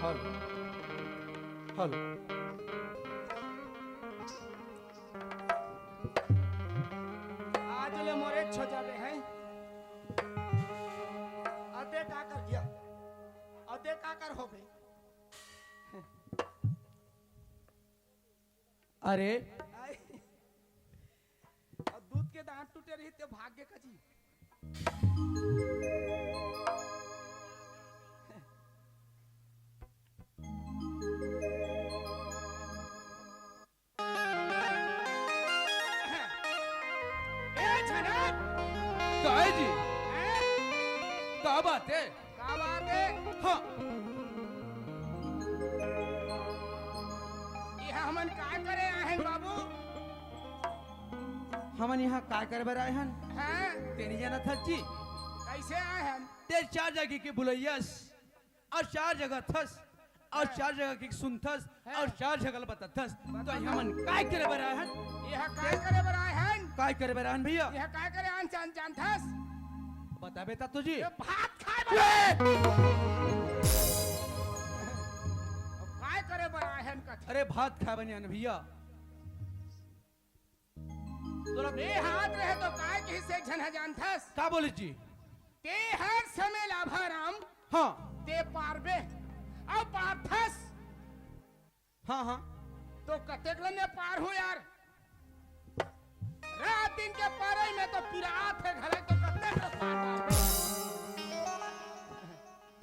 Hello hello आज ले मोरे छो जाबे हैं अदे का कर गया अदे का कर होबे अरे आय। और दूध के दांत टूटे रही ते भाग्य का जी ए झनक का है जी हैं? का बात है का बात है हाँ यह हमन का करे हैं बाबू हमन यहाँ काय करे बर आए हन हैं तेरी जाना था जी कैसे आए हम ते 4 जगह के बुलैयस और 4 जगह थस और 4 जगह की सुनथस और 4 जगह बताथस तो हमन काय करे बर आए हन यह का करे बर आए हैं काय करे बर आए हन भैया यह का करे आन जान जानथस बता बेटा तुझी ये भात खाए बर काय करे बर आए हैं कथ अरे भात खा बनिया न भैया तोरा बे हाथ रहे तो काय के से झन जानथस का बोले जी ते हर समय लाभाराम हाँ ते पारबे अब पार्थस हाँ हाँ तो कतेक ने पार हो यार रात दिन के पारे में तो पिरात है घरे तो कतेक ने पार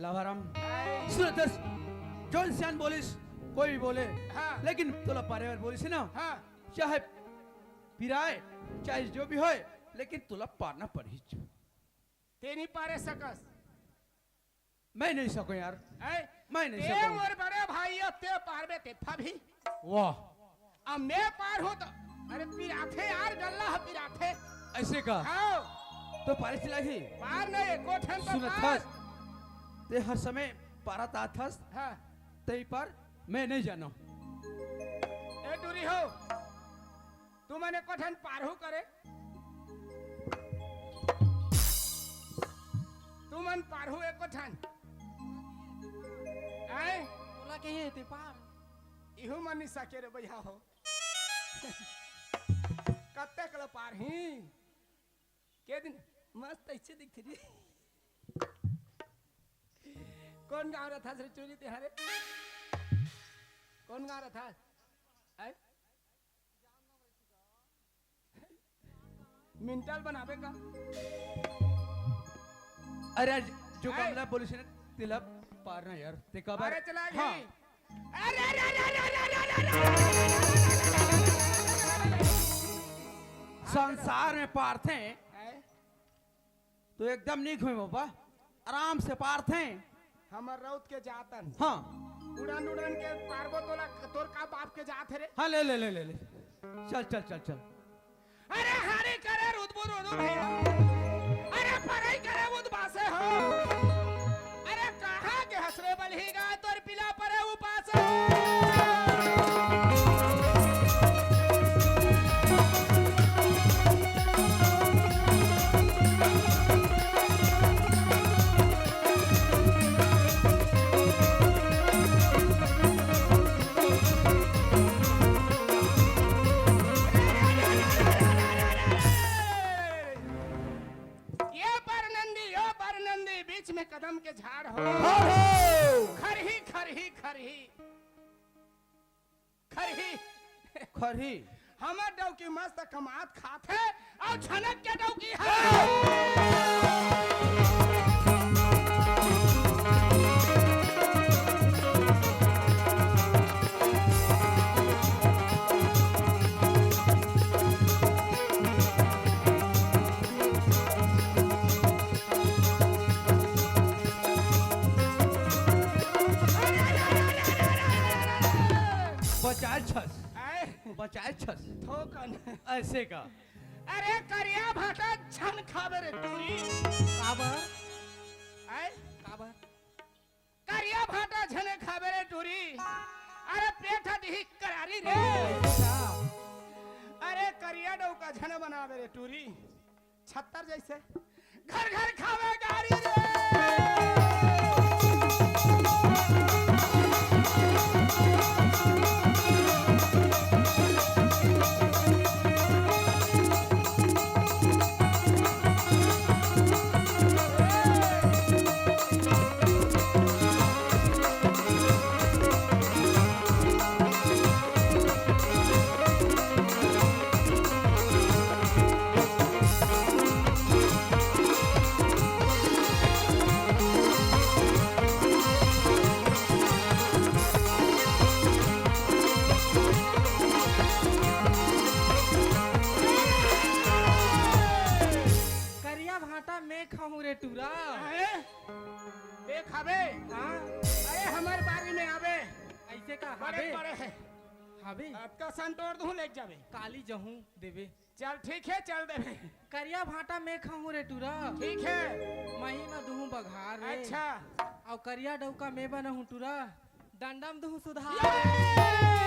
लाभाराम आय। सुनतस जौन सियान बोलिस कोई भी बोले हाँ। लेकिन तोला पारेवर बोलिस ना हाँ चाहे पिराए चाहे जो भी होए लेकिन तुला पारना पड़ी ते नहीं पारे सकस मैं नहीं सकूं यार आय। मैं नहीं ते सकूं मोर बड़े भाई ते पारबे ते फभी वाह अब मैं पार हूं तो अरे पिराथे यार गल्ला है पिराथे ऐसे का हाँ तो पारे चला ही पार नहीं कोठन तो सुनत पार हस ते हर समय पारा तात हस हाँ तई पर मैं नहीं जानो ए दूरी हो तू मैंने कोठन पार हो करे तू मन पार हो एक कोठन आए बोला के हे ते पार इहु मन सके रे भैया हो कत्ते कल पार ही के दिन मस्त ऐसे दिखती थी कौन गा रहा था चोरी तिहारे कौन गा रहा था आए? मिंटल बनावे का अरे जो ऐ। कमला पुलिस ने तिला पारना यार ते कब अरे चला गई हाँ अरे अरे अरे अरे अरे अरे अरे संसार में पारथे आए? तो एकदम नहीं घूमे बाबा आराम से पारथे हमर रौत के जातन हाँ उड़न उड़न के पारबो तोला तोर का बाप के जात है रे हाँ ले ले ले ले ले चल चल चल चल अरे हरे करे रुदबो रुदो भैया अरे पढ़ाई करे उदबासे हो अरे कहाँ के हसरे बलही गा तोर पिला परे उपास ये पर नंदी बीच में कदम के झाड़ हो खरही खरही खरही खरही खरी हमर डौकी मस्त कमात खात है और झनक के डौकी है बचाए छस आए, बचाए छस थोकन ऐसे का अरे करिया भाटा छन खावे रे टूरी काबर आए काबर करिया भाटा झने खावे रे टूरी अरे पेट दी करारी रे अरे करिया डौका झन बनावे रे टूरी छत्तर जैसे घर घर खावे गारी रे हाँ अरे हमारे बारे में आवे ऐसे का बड़े हबे बड़े है हबे आपका संतोर दूं ले जावे काली जहूं देवे चल ठीक है चल देवे करिया भाटा में खाऊं रे टूरा ठीक है महीना दुहू बघार रे अच्छा और करिया डौका में बनहूं टूरा डंडम दुहू सुधार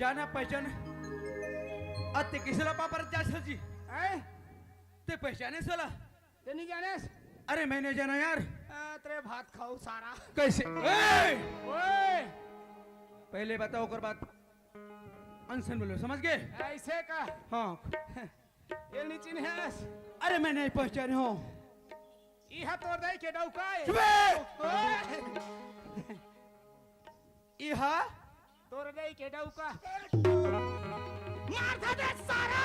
जाना पहचान अते किसला पापर जासल जी ते पहचाने सला ते नहीं जाने अरे मैंने जाना यार तेरे भात खाओ सारा कैसे ओए पहले बताओ कर बात अनसन बोलो समझ गए ऐसे का हाँ ये नीचे है अरे मैं नहीं पहचाने हूँ इहा तोड़ दे के डौका इहा तोड़ दे के डौका मार दे सारा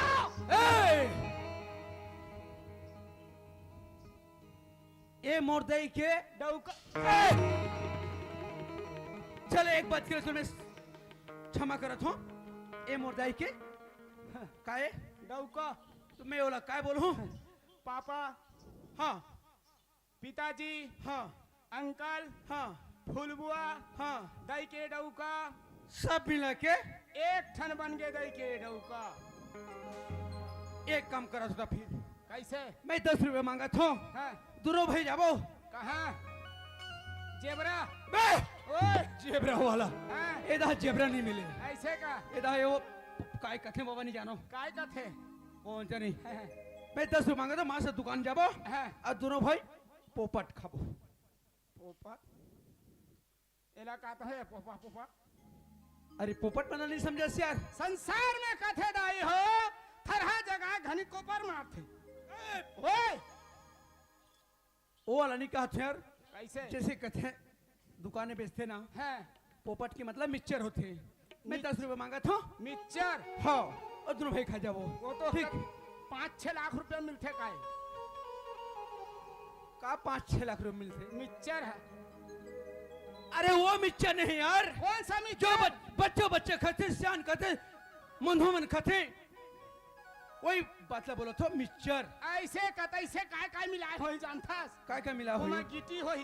ए मोर दई के डौका चल एक बात के सुन मैं क्षमा करत हूँ ए मोर दई के काहे डौका तो मैं बोला काय बोलूं पापा हाँ पिताजी हाँ अंकल हाँ फुलबुआ हाँ दई के डौका सब मिला के एक ठन बन गए दई के डौका एक काम करा था फिर कैसे मैं 10 रुपए मांगा था हाँ दूरो भाई जाबो कहाँ जेबरा बे ओए जेबरा वाला हाँ, एदा जेबरा नहीं मिले ऐसे का एदा ये वो काय कथे बाबा नहीं जानो काय का थे कौन सा नहीं हाँ, मैं 10 रुपये मांगा था माँ से दुकान जाबो हाँ, और दोनों भाई पोपट खाबो पोपा एला का तो है पोपा पोपा अरे पोपट बना नहीं समझा यार संसार में कथे दाई हो थरहा जगह घनी कोपर मारते ओए वो वाला नहीं कहा था यार कैसे जैसे कथे दुकानें बेचते ना हैं पोपट की मतलब मिक्सचर होते हैं मैं 10 रुपये मांगा था मिक्सचर हाँ और दोनों भाई खा जाओ वो तो ठीक 5-6 लाख रुपए मिलते का का 5-6 लाख रुपए मिलते मिक्सचर है अरे वो मिक्सचर नहीं यार कौन सा जो मिक्सचर बच्चे खाते सियान खाते मुंधो मन खाते वही बातला बोलो तो मिक्सचर ऐसे कतई से काय काय मिलाए होई जानथास काय का मिला ओमा हुई गिटी होई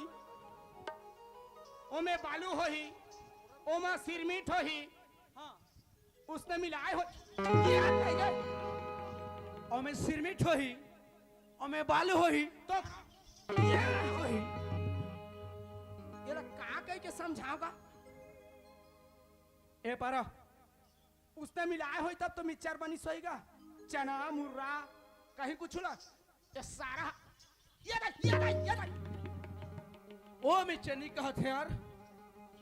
ओमे बालू होई ओमा सिरमिट होई हाँ उसने मिलाए हो याद नहीं गए और मैं सिरमिट होई और मैं बालू होई तो ये होई ये लोग का कह के समझाओगा ए पारा उसने मिलाए होई तब तो मिक्सचर बनी सोएगा चना मुर्रा कहीं कुछ ना ये सारा ये ओ मिक्सचर नहीं कहा थे यार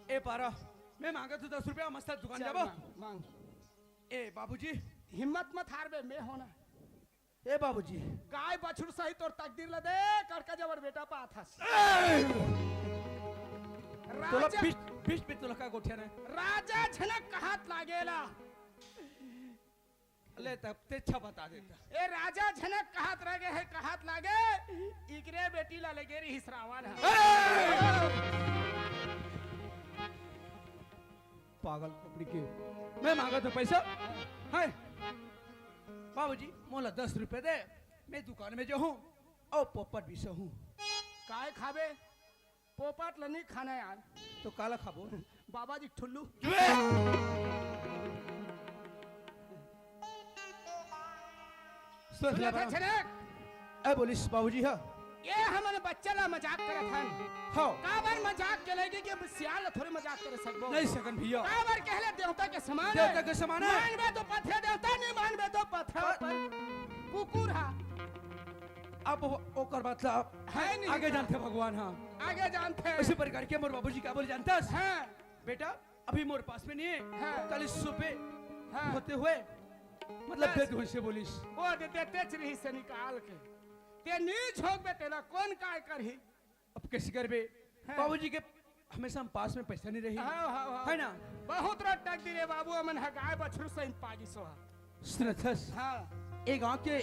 ए पारा मैं मांगा तो 10 रुपया मस्त दुकान चल जाबो मांग ए बाबूजी हिम्मत मत हारबे मैं होना ए बाबूजी गाय बछड़ सहित और तकदीर ल दे करका जबर बेटा पाथस तोला राजा बीच पे तोला का गोठिया ने राजा झनक कहत लागेला ले तब ते अच्छा बता देता ए राजा झनक कहत रगे है कहत लागे इकरे बेटी ला लगे री हिसरावन है पागल कपड़ी के मैं मांगा तो पैसा है बाबूजी मोला 10 रुपए दे मैं दुकान में जो हूँ और पोपट भी से हूँ काय खाबे पोपट ल नहीं खाना यार तो काला खाबो बाबा जी ठुल्लू सोच सुनत है झनक ए बोलिस बाबूजी हाँ ये हमन बच्चा ला मजाक करत हन हाँ काबर मजाक के लगे कि सियाल ला थोड़े मजाक करे सकबो नहीं सकन भैया काबर कहले देवता के समान है देवता के समान है मानबे तो पथे देवता नहीं मानबे तो पत्थर पर कुकुर हा अब ओकर मतलब है नहीं आगे जानते भगवान हाँ आगे जानते हैं इसी प्रकार के मोर बाबूजी क्या बोले जानता है हाँ बेटा अभी मोर पास में नहीं है हाँ। कल इस सुबह हाँ। होते हुए मतलब बस। बेद हुए से बोलिस वो देते चरही से निकाल के ते नीच होग बे तेला कौन काय करही अब कैसे करबे हाँ। बाबूजी के हमेशा हम पास में पैसा नहीं रही हाँ है ना बहुत रटक दिरे बाबू अमन है गाय बछरू सहित पागी सो सुनथस हाँ एक गांव के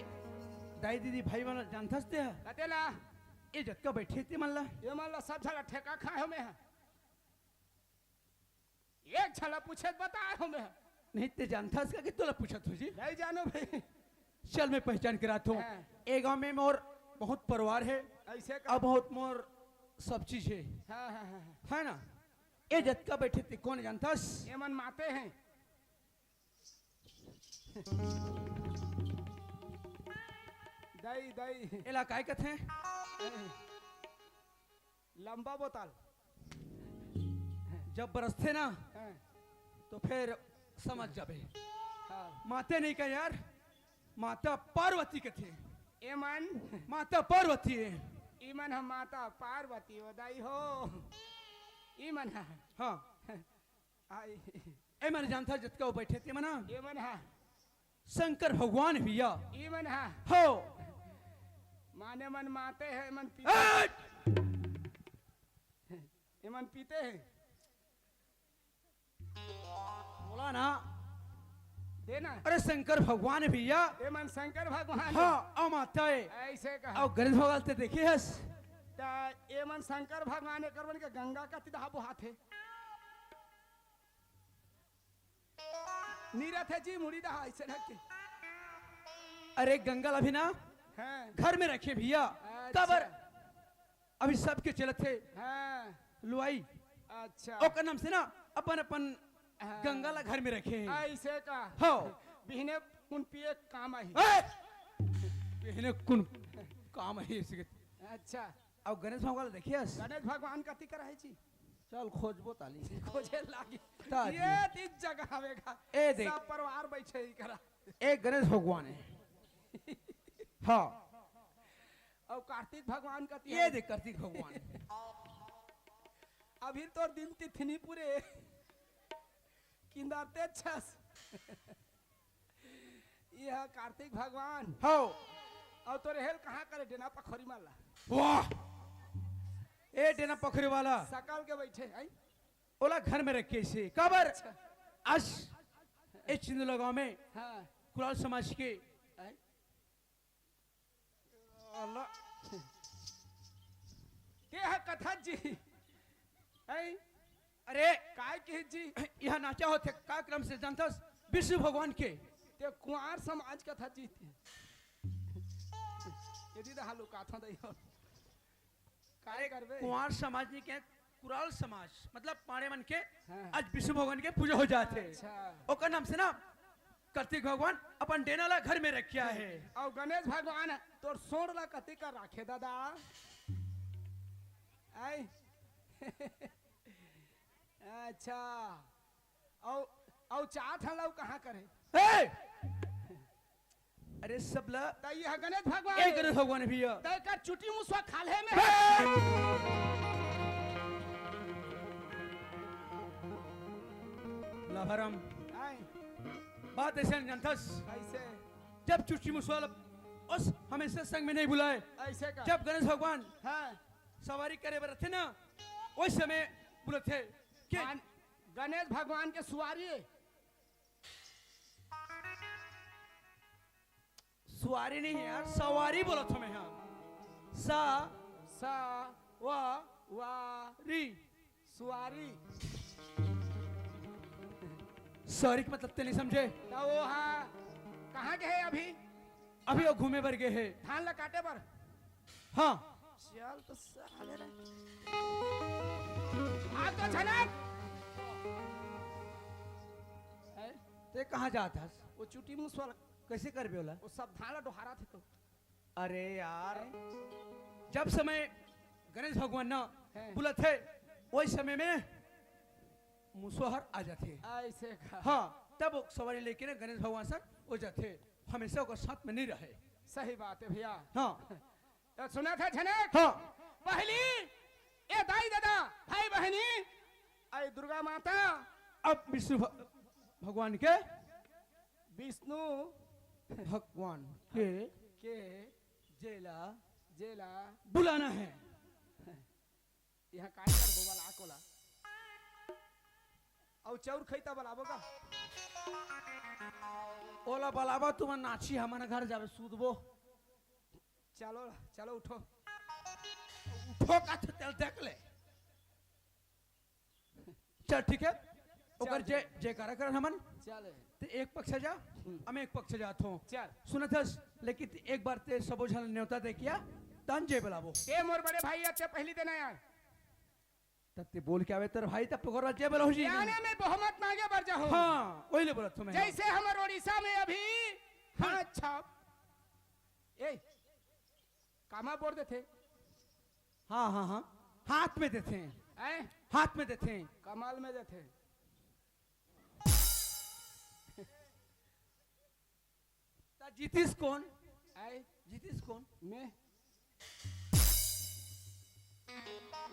दाई दीदी भाई वाला जानथस ते है कतेला ये जटका बैठे थे मल्ला ये मान लो सब जगह ठेका खाए हमें है एक छला पूछे बताए हमें नहीं ते जानथस का कि तोला पूछत हो जी नहीं जानो भाई चल मैं पहचान कराता हूँ हाँ। एक गांव में मोर बहुत परिवार है ऐसे और बहुत मोर सब चीज है हाँ हाँ हाँ है ना ये जटका बैठे थे कौन जानथस ये मन माते हैं दई दई एला काय कथे लंबा बोतल जब बरसते ना हाँ, तो फिर समझ जाबे हाँ। माते नहीं का यार माता पार्वती के थे ए मन माता पार्वती है ईमन हम माता पार्वती वदाई हो ईमन है हाँ आई ए मैंने जानता जतका वो बैठे थे मना ईमन है शंकर भगवान भैया ईमन है हो माने मन माते हैं मन पीते ईमन पीते हैं बोला ना देना अरे शंकर भगवान भैया ईमन शंकर भगवान हाँ और माता है ऐसे कहा और गणेश भगवान ते देखे हस ता ईमन शंकर भगवान करवन के गंगा का तिदा बुहात है नीरथ है जी मुड़ी दहा ऐसे रख के अरे गंगा अभी ना हाँ घर में रखे भैया अच्छा। कबर अभी सबके चलत थे हाँ लुआई अच्छा ओकर नाम से ना अपन अपन हाँ। गंगा ला घर में रखे हैं ऐसे का हो बिहने कुन पिए काम आई इन्हें कुन काम है इसके अच्छा अब गणेश भगवान देखियस गणेश भगवान कथी करे छी चल खोजबो ताली खोजे लागी ताजी। ये तीन जगह आवेगा ए देख। सब परिवार बैठे ही करा एक गणेश भगवान है हाँ और कार्तिक भगवान कथी ये देख कार्तिक भगवान अभी तो दिन तिथि पूरे किंदाते छस यह कार्तिक भगवान हो और तोरे हेल कहाँ करे डेना पखोरी माला वाह ए डेना पोखरी वाला सकाल के बैठे आई ओला घर में रखे से कबर आज ए चिंदला गांव में हाँ कुलाल समाज के आई अल्लाह ते है कथा जी आई अरे काय के जी यहाँ नाचा होते का क्रम से जानता विष्णु भगवान के ते कुंवार समाज कथा जी थे यदि हालू काथा दई हो काय करबे कुंवार समाज ने क्या कुराल समाज मतलब पाड़े मन के हाँ। आज विष्णु भगवान के पूजा हो जाते अच्छा ओकर नाम से ना कार्तिक भगवान अपन डेनाला घर में रखिया है और गणेश भगवान तोर सोड़ ला कति का राखे दादा आई अच्छा और चाट हलाऊ कहाँ करे ए! अरे सब ला तई है गणेश भगवान एक गणेश भगवान भी है तई का चुटी मुसवा खाले में लहरम आई बात ऐसे नहीं जानथस ऐसे जब चुटकी मुसवाल उस हमेशा संग में नहीं बुलाए ऐसे का जब गणेश भगवान हाँ सवारी करे बर थे ना उस समय बोले थे कि गणेश भगवान के सुवारी सवारी नहीं है यार सवारी बोला था मैं यहाँ सा सा वा वा री सुवारी सॉरी मतलब ते नहीं समझे तो वो हाँ कहाँ के है अभी अभी वो घूमे बर गए है धान ला काटे पर हाँ चल तो साले रे आ तो झनक ते कहाँ जाता वो चुटी मुसवा कैसे कर बोला वो सब धान ला डोहारा थे तो अरे यार जब समय गणेश भगवान ना हैं। बोला थे वही समय में मुसोहर आ जाते ऐसे का हाँ तब वो सवारी लेके ना गणेश भगवान सर हो जाते हमेशा उसका साथ में नहीं रहे सही बात है भैया हाँ तो सुना था झनक हाँ पहली ए दाई दादा भाई बहनी आई दुर्गा माता अब विष्णु भगवान के विष्णु भगवान के के जेला जेला बुलाना है यहाँ काय कर बोबा लाकोला और चौर खैता बलाबो का ओला बलावा तुम नाची हमारे घर जावे सूदबो चलो चलो उठो उठो का तो तेल देख ले चल ठीक है ओकर जे जे करा कर हमन चल ते एक पक्ष जा हम एक पक्ष जात हूं चल सुनथस लेकिन एक बार ते सबो झल न्योता दे किया तन जे बुलाबो ए मोर बड़े भाई अच्छा पहली दिन आया तब ते बोल के आवे तर भाई तब पकड़ जे बुलाओ जी आने में बहुमत मांगे बर जाओ हां ओई ले बोलत तुम्हें जैसे हमारे ओडिशा में अभी हाँ अच्छा ए कामा बोल देते हां हां हां हाथ में देते हैं हैं हाथ में देते हैं कमाल में देते ता जीतीस कौन आए जीतीस कौन मैं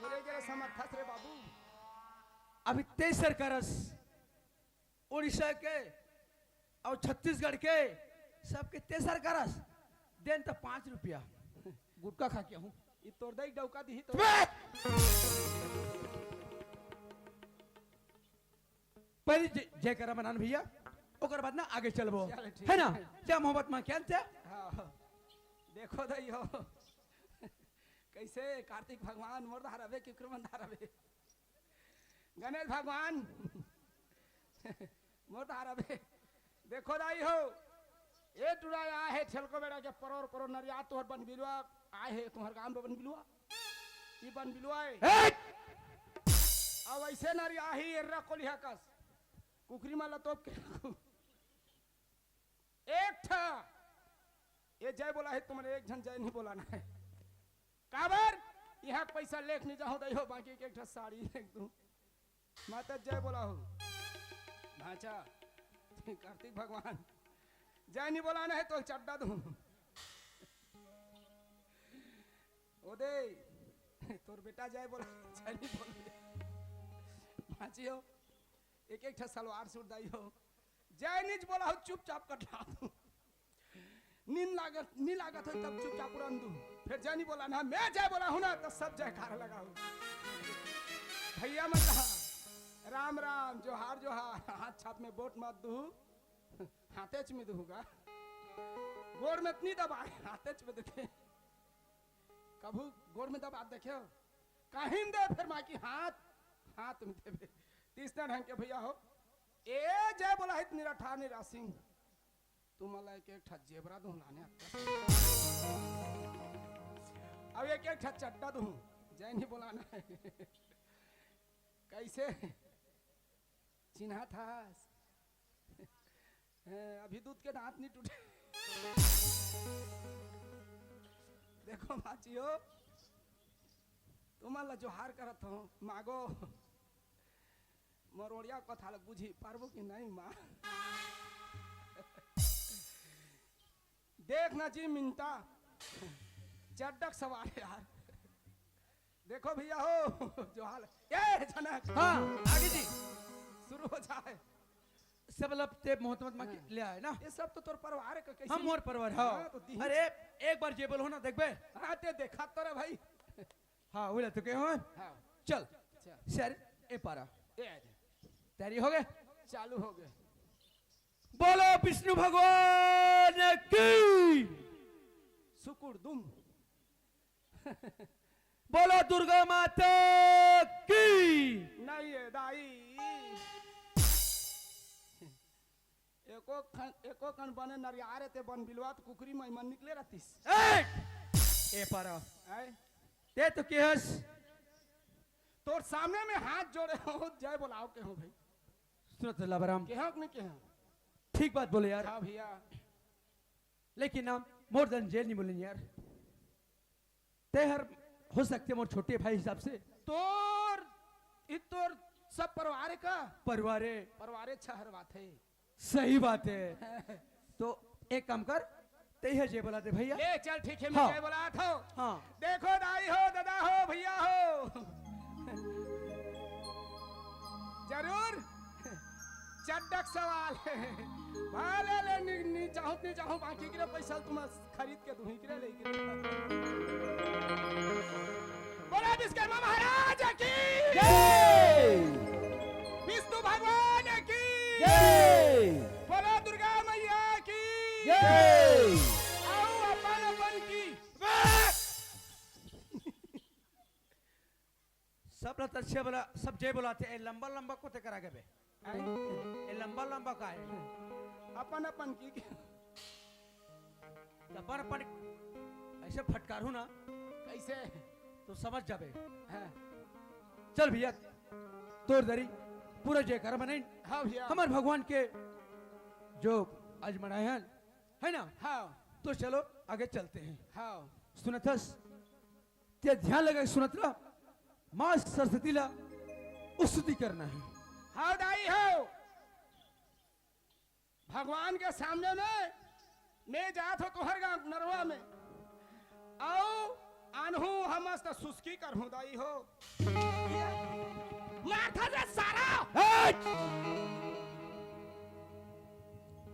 मेरे जरा समर्थस रे बाबू अभी 23 सरकारस उड़ीसा के और छत्तीसगढ़ के सबके 23 सरकारस देन तो 5 रुपया गुटका खा के हूँ ये तोड़ दई डौका दी तो पहले जय करा बनान भैया ओकर बाद ना आगे चलबो चल ठीक है ना है। क्या मोहब्बत मां क्या थे हाँ देखो दई हो कैसे कार्तिक भगवान मोर धारावे कि क्रमन धारावे गणेश भगवान मोर धारावे देखो दाई हो ए टुरा आए है छलको बेड़ा के परोर करो नरिया तोहर बन बिलवा आए है तुम्हार गांव में बन बिलवा ई बन बिलवा है अब ऐसे नरिया ही एर्रा कोलिया कस कुकरी माला तोप के रखू। एक था ये जय बोला है तुमने एक जन जय नहीं बोलाना है काबर यहाँ पैसा लेख नहीं जाओ दई हो बाकी के एक ठो साड़ी देख दूं माता जय बोला हो भाचा कार्तिक भगवान जय नहीं बोला है तो चड्डा दूं ओ दे तोर बेटा जय बोला जय नहीं बोल भाची हो एक एक ठो सलवार सूट दाई हो जय नहीं बोला हो चुपचाप कटला दूं नी लागत हो तब चुपचाप उड़न दूं फिर जय नहीं बोला ना मैं जय बोला हूं ना तो सब जयकार लगा हूं भैया मत कहा राम राम जोहार जोहार हाथ छाप में बोट मत दू हाथेच में दूंगा गोड़ में इतनी दबा हाथेच में देखे कभू गोड़ में दबा देखे कहीं दे फिर माँ की हाथ में दे तीसरा ढंग के भैया हो ए जय बोला है मेरा ठा निरा सिंह तुम मला एक ठा जेबरा दूं लाने अब एक ठा चड्डा दूं जय नहीं बोलाना है कैसे चिन्हा था अभी दूध के दांत नहीं टूटे देखो माचियो तुम्हारा जोहार करत हो मागो मरोड़िया कथा बुझी पारबो कि नहीं माँ देखना जी मिनता चड्डक सवार यार देखो भैया हो जो हाल ये जनक हाँ आगे जी शुरू हो जाए सब लब ते मोहम्मद माँ ले आए ना ये सब तो तोर परिवार है कैसे हम मोर परिवार हाँ तो अरे एक बार जे बोलो ना देख बे हाँ ते देखा तो रे भाई हाँ बोले तो के हो हाँ चल चल सर ए पारा ये आ जा तैयारी हो गए चालू हो गए बोलो विष्णु भगवान की सुकुर दुम बोलो दुर्गा माता की नहीं है दाई एको कन बने नरियारे ते बन बिलवा तो कुकरी में मन निकले रहतीस ए पारा आए ते तो केहस तोर सामने में हाथ जोड़े हो जय बोलाओ के हो भाई सुनो तो लबराम के हो कि नहीं के हो ठीक बात बोले यार हाँ भैया लेकिन ना मोर देन जेल नहीं बोले यार ते हर हो सकते मोर छोटे भाई हिसाब से तोर सब परिवार का परिवारे छहर बात है सही बात है तो एक काम कर ते है जे बोला दे भैया ले चल ठीक है हाँ। मैं बोला था हाँ देखो दाई हो दादा हो भैया हो जरूर चड्डक सवाल है भाले ले नहीं चाहूं बाकी के पैसा तुम खरीद के दूही के ले बोला विश्वकर्मा महाराज की जय विष्णु भगवान की जय बोला दुर्गा मैया की जय आओ अपन की सब लत अच्छे बोला सब जय बोलाते ए लंबा लंबा को ते करा के बे ए लंबा लंबा का है अपन की अपन अपन ऐसे फटकारू ना कैसे तो समझ जाबे हाँ चल भैया तोर दरी पूरा जयकार बने हाँ भैया हमार भगवान के जो आज मनाए हैं है ना हाँ तो चलो आगे चलते हैं हाँ सुनथस ते ध्यान लगा के सुनत रहा माँ सरस्वती ला स्तुति करना है हाँ दाई हो भगवान के सामने में मैं जात हो तुहर गांव नरवा में आओ अनहू हम तो सुस्की करहूं दाई हो माथा से सारा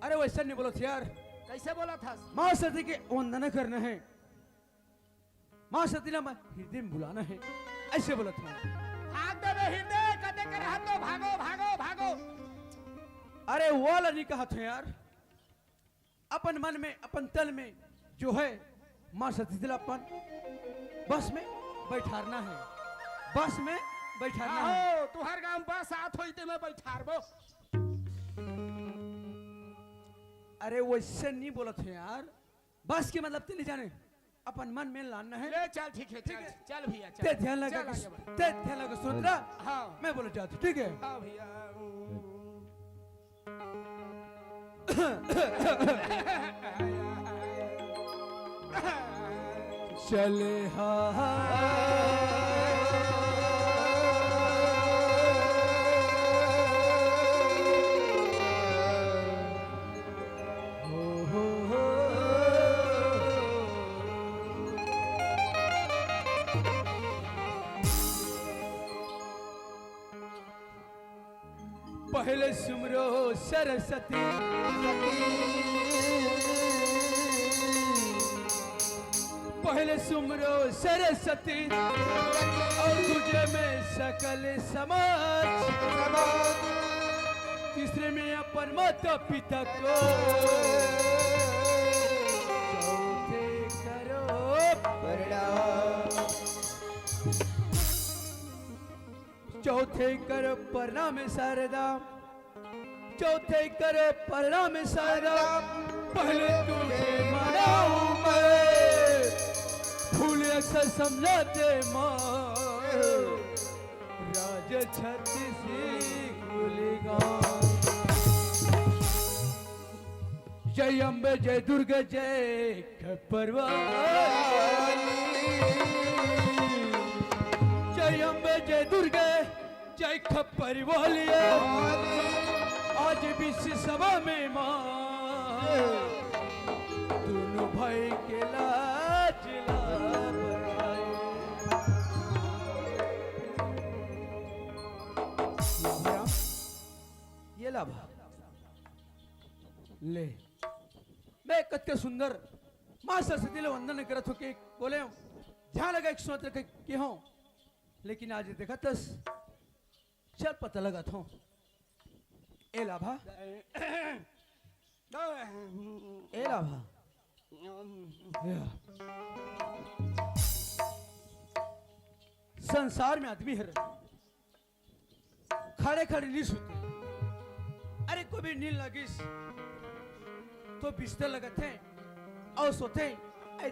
अरे वैसा नहीं बोलो थे यार कैसे बोला था माँ सती के वंदना करना है माँ सती ला हृदय में बुलाना है ऐसे बोला था हाथ दे हृदय कदे करे हाथ तो भागो भागो भागो अरे वो वाला नहीं कहा था यार अपन मन में अपन तल में जो है माँ सती दिला अपन बस में बैठारना है बस में बैठारना है आहो तुहर गांव बस आत होइते में बैठारबो अरे वैसे नहीं बोला थे यार बस के मतलब नहीं जाने अपन मन में लाना है ले चल ठीक है चल चल भैया ते चल ध्यान लगा चल आगे बढ़। ते ध्यान लगा सुन रहा हाँ मैं बोला जाता ठीक है हाँ भैया चले हाँ पहले सुमरो सरस्वती पहले सुमरो सरस्वती और दूसरे में सकल समाज तीसरे में अपन माता पिता को चौथे करो चौथे करो प्रणाम शारदा चौथे करो प्रणाम शारदा पहले तुझे मनाऊं मैं फूल अक्सर समझाते माँ राज छत्तीस जय अम्बे जय दुर्गा जय खप्परवाली जय अम्बे जय दुर्गा जय खप्परवाली आज विश्व सभा में माँ दोनों भाई के लाज ये लाभ ले मैं कत्ते सुंदर मां सरस्वती ले वंदन करत हो के बोले ध्यान लगा एक सूत्र के हो लेकिन आज देखा तस चल पता लगा था ए लाभा ए लाभा संसार में आदमी है खड़े खड़े नहीं सोते अरे कोई भी नींद लगी तो बिस्तर लगाते और सोते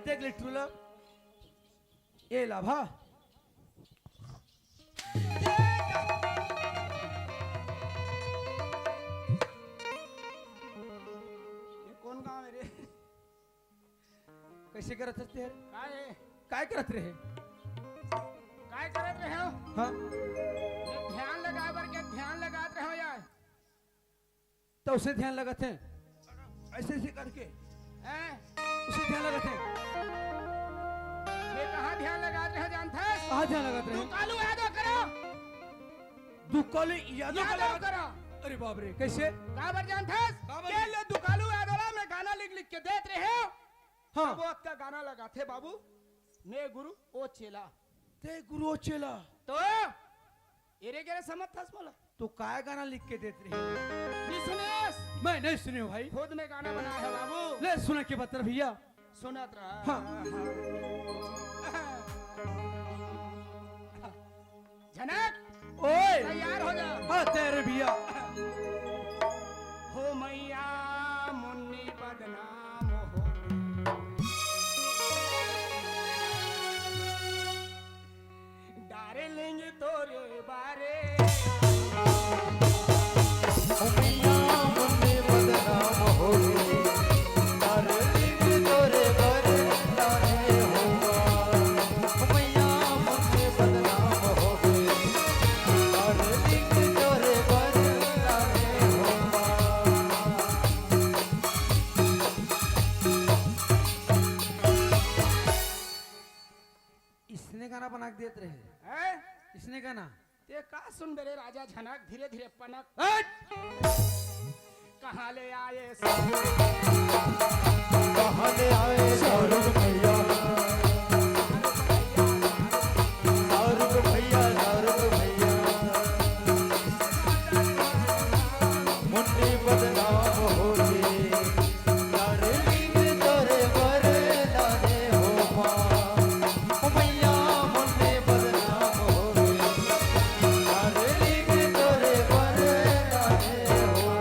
देख ले टूला ये लाभा ये कौन गाँव है रे कैसे करत थे काय करत रहे काय करत रहे हो हाँ ध्यान लगा बर के ध्यान लगात रहे हो यार तो उसे ध्यान लगाते हैं ऐसे ऐसे करके उसे ध्यान लगाते हैं ये कहाँ ध्यान लगाते हो जानते हैं कहाँ ध्यान लगाते हैं दुकालू यादो करो दुकालू यादों का लगा करो अरे बाप रे कैसे काबर जानते हैं के ले दुकालू यादोला में गाना लिख लिख के देते रहे हो हाँ वो का गाना लगाते बाबू ने गुरु ओ चेला ते गुरु ओ चेला तो एरे गेरे समझ था बोला तो काय गाना लिख के देते रहे सुनेस मैं नहीं सुने हो भाई खुद में गाना बनाया है बाबू ले सुना के बता भैया सुनत रहा हाँ जनक ओए तैयार हो जा हाँ तेरे भैया हो मैया मुन्नी बदनाम हो डार्लिंग तोरे बारे इसने गाना बना के देते रहे हैं इसने गाना ते का सुन मेरे राजा झनक धीरे धीरे पनक हट! कहाँ ले आए शाहरुख भैया शाहरुख भैया मुन्नी बदनाम हो गे डार्लिंग तोरे बर लाने हो माँ मैया मुन्नी बदनाम हो गे डार्लिंग तोरे बर लाने हो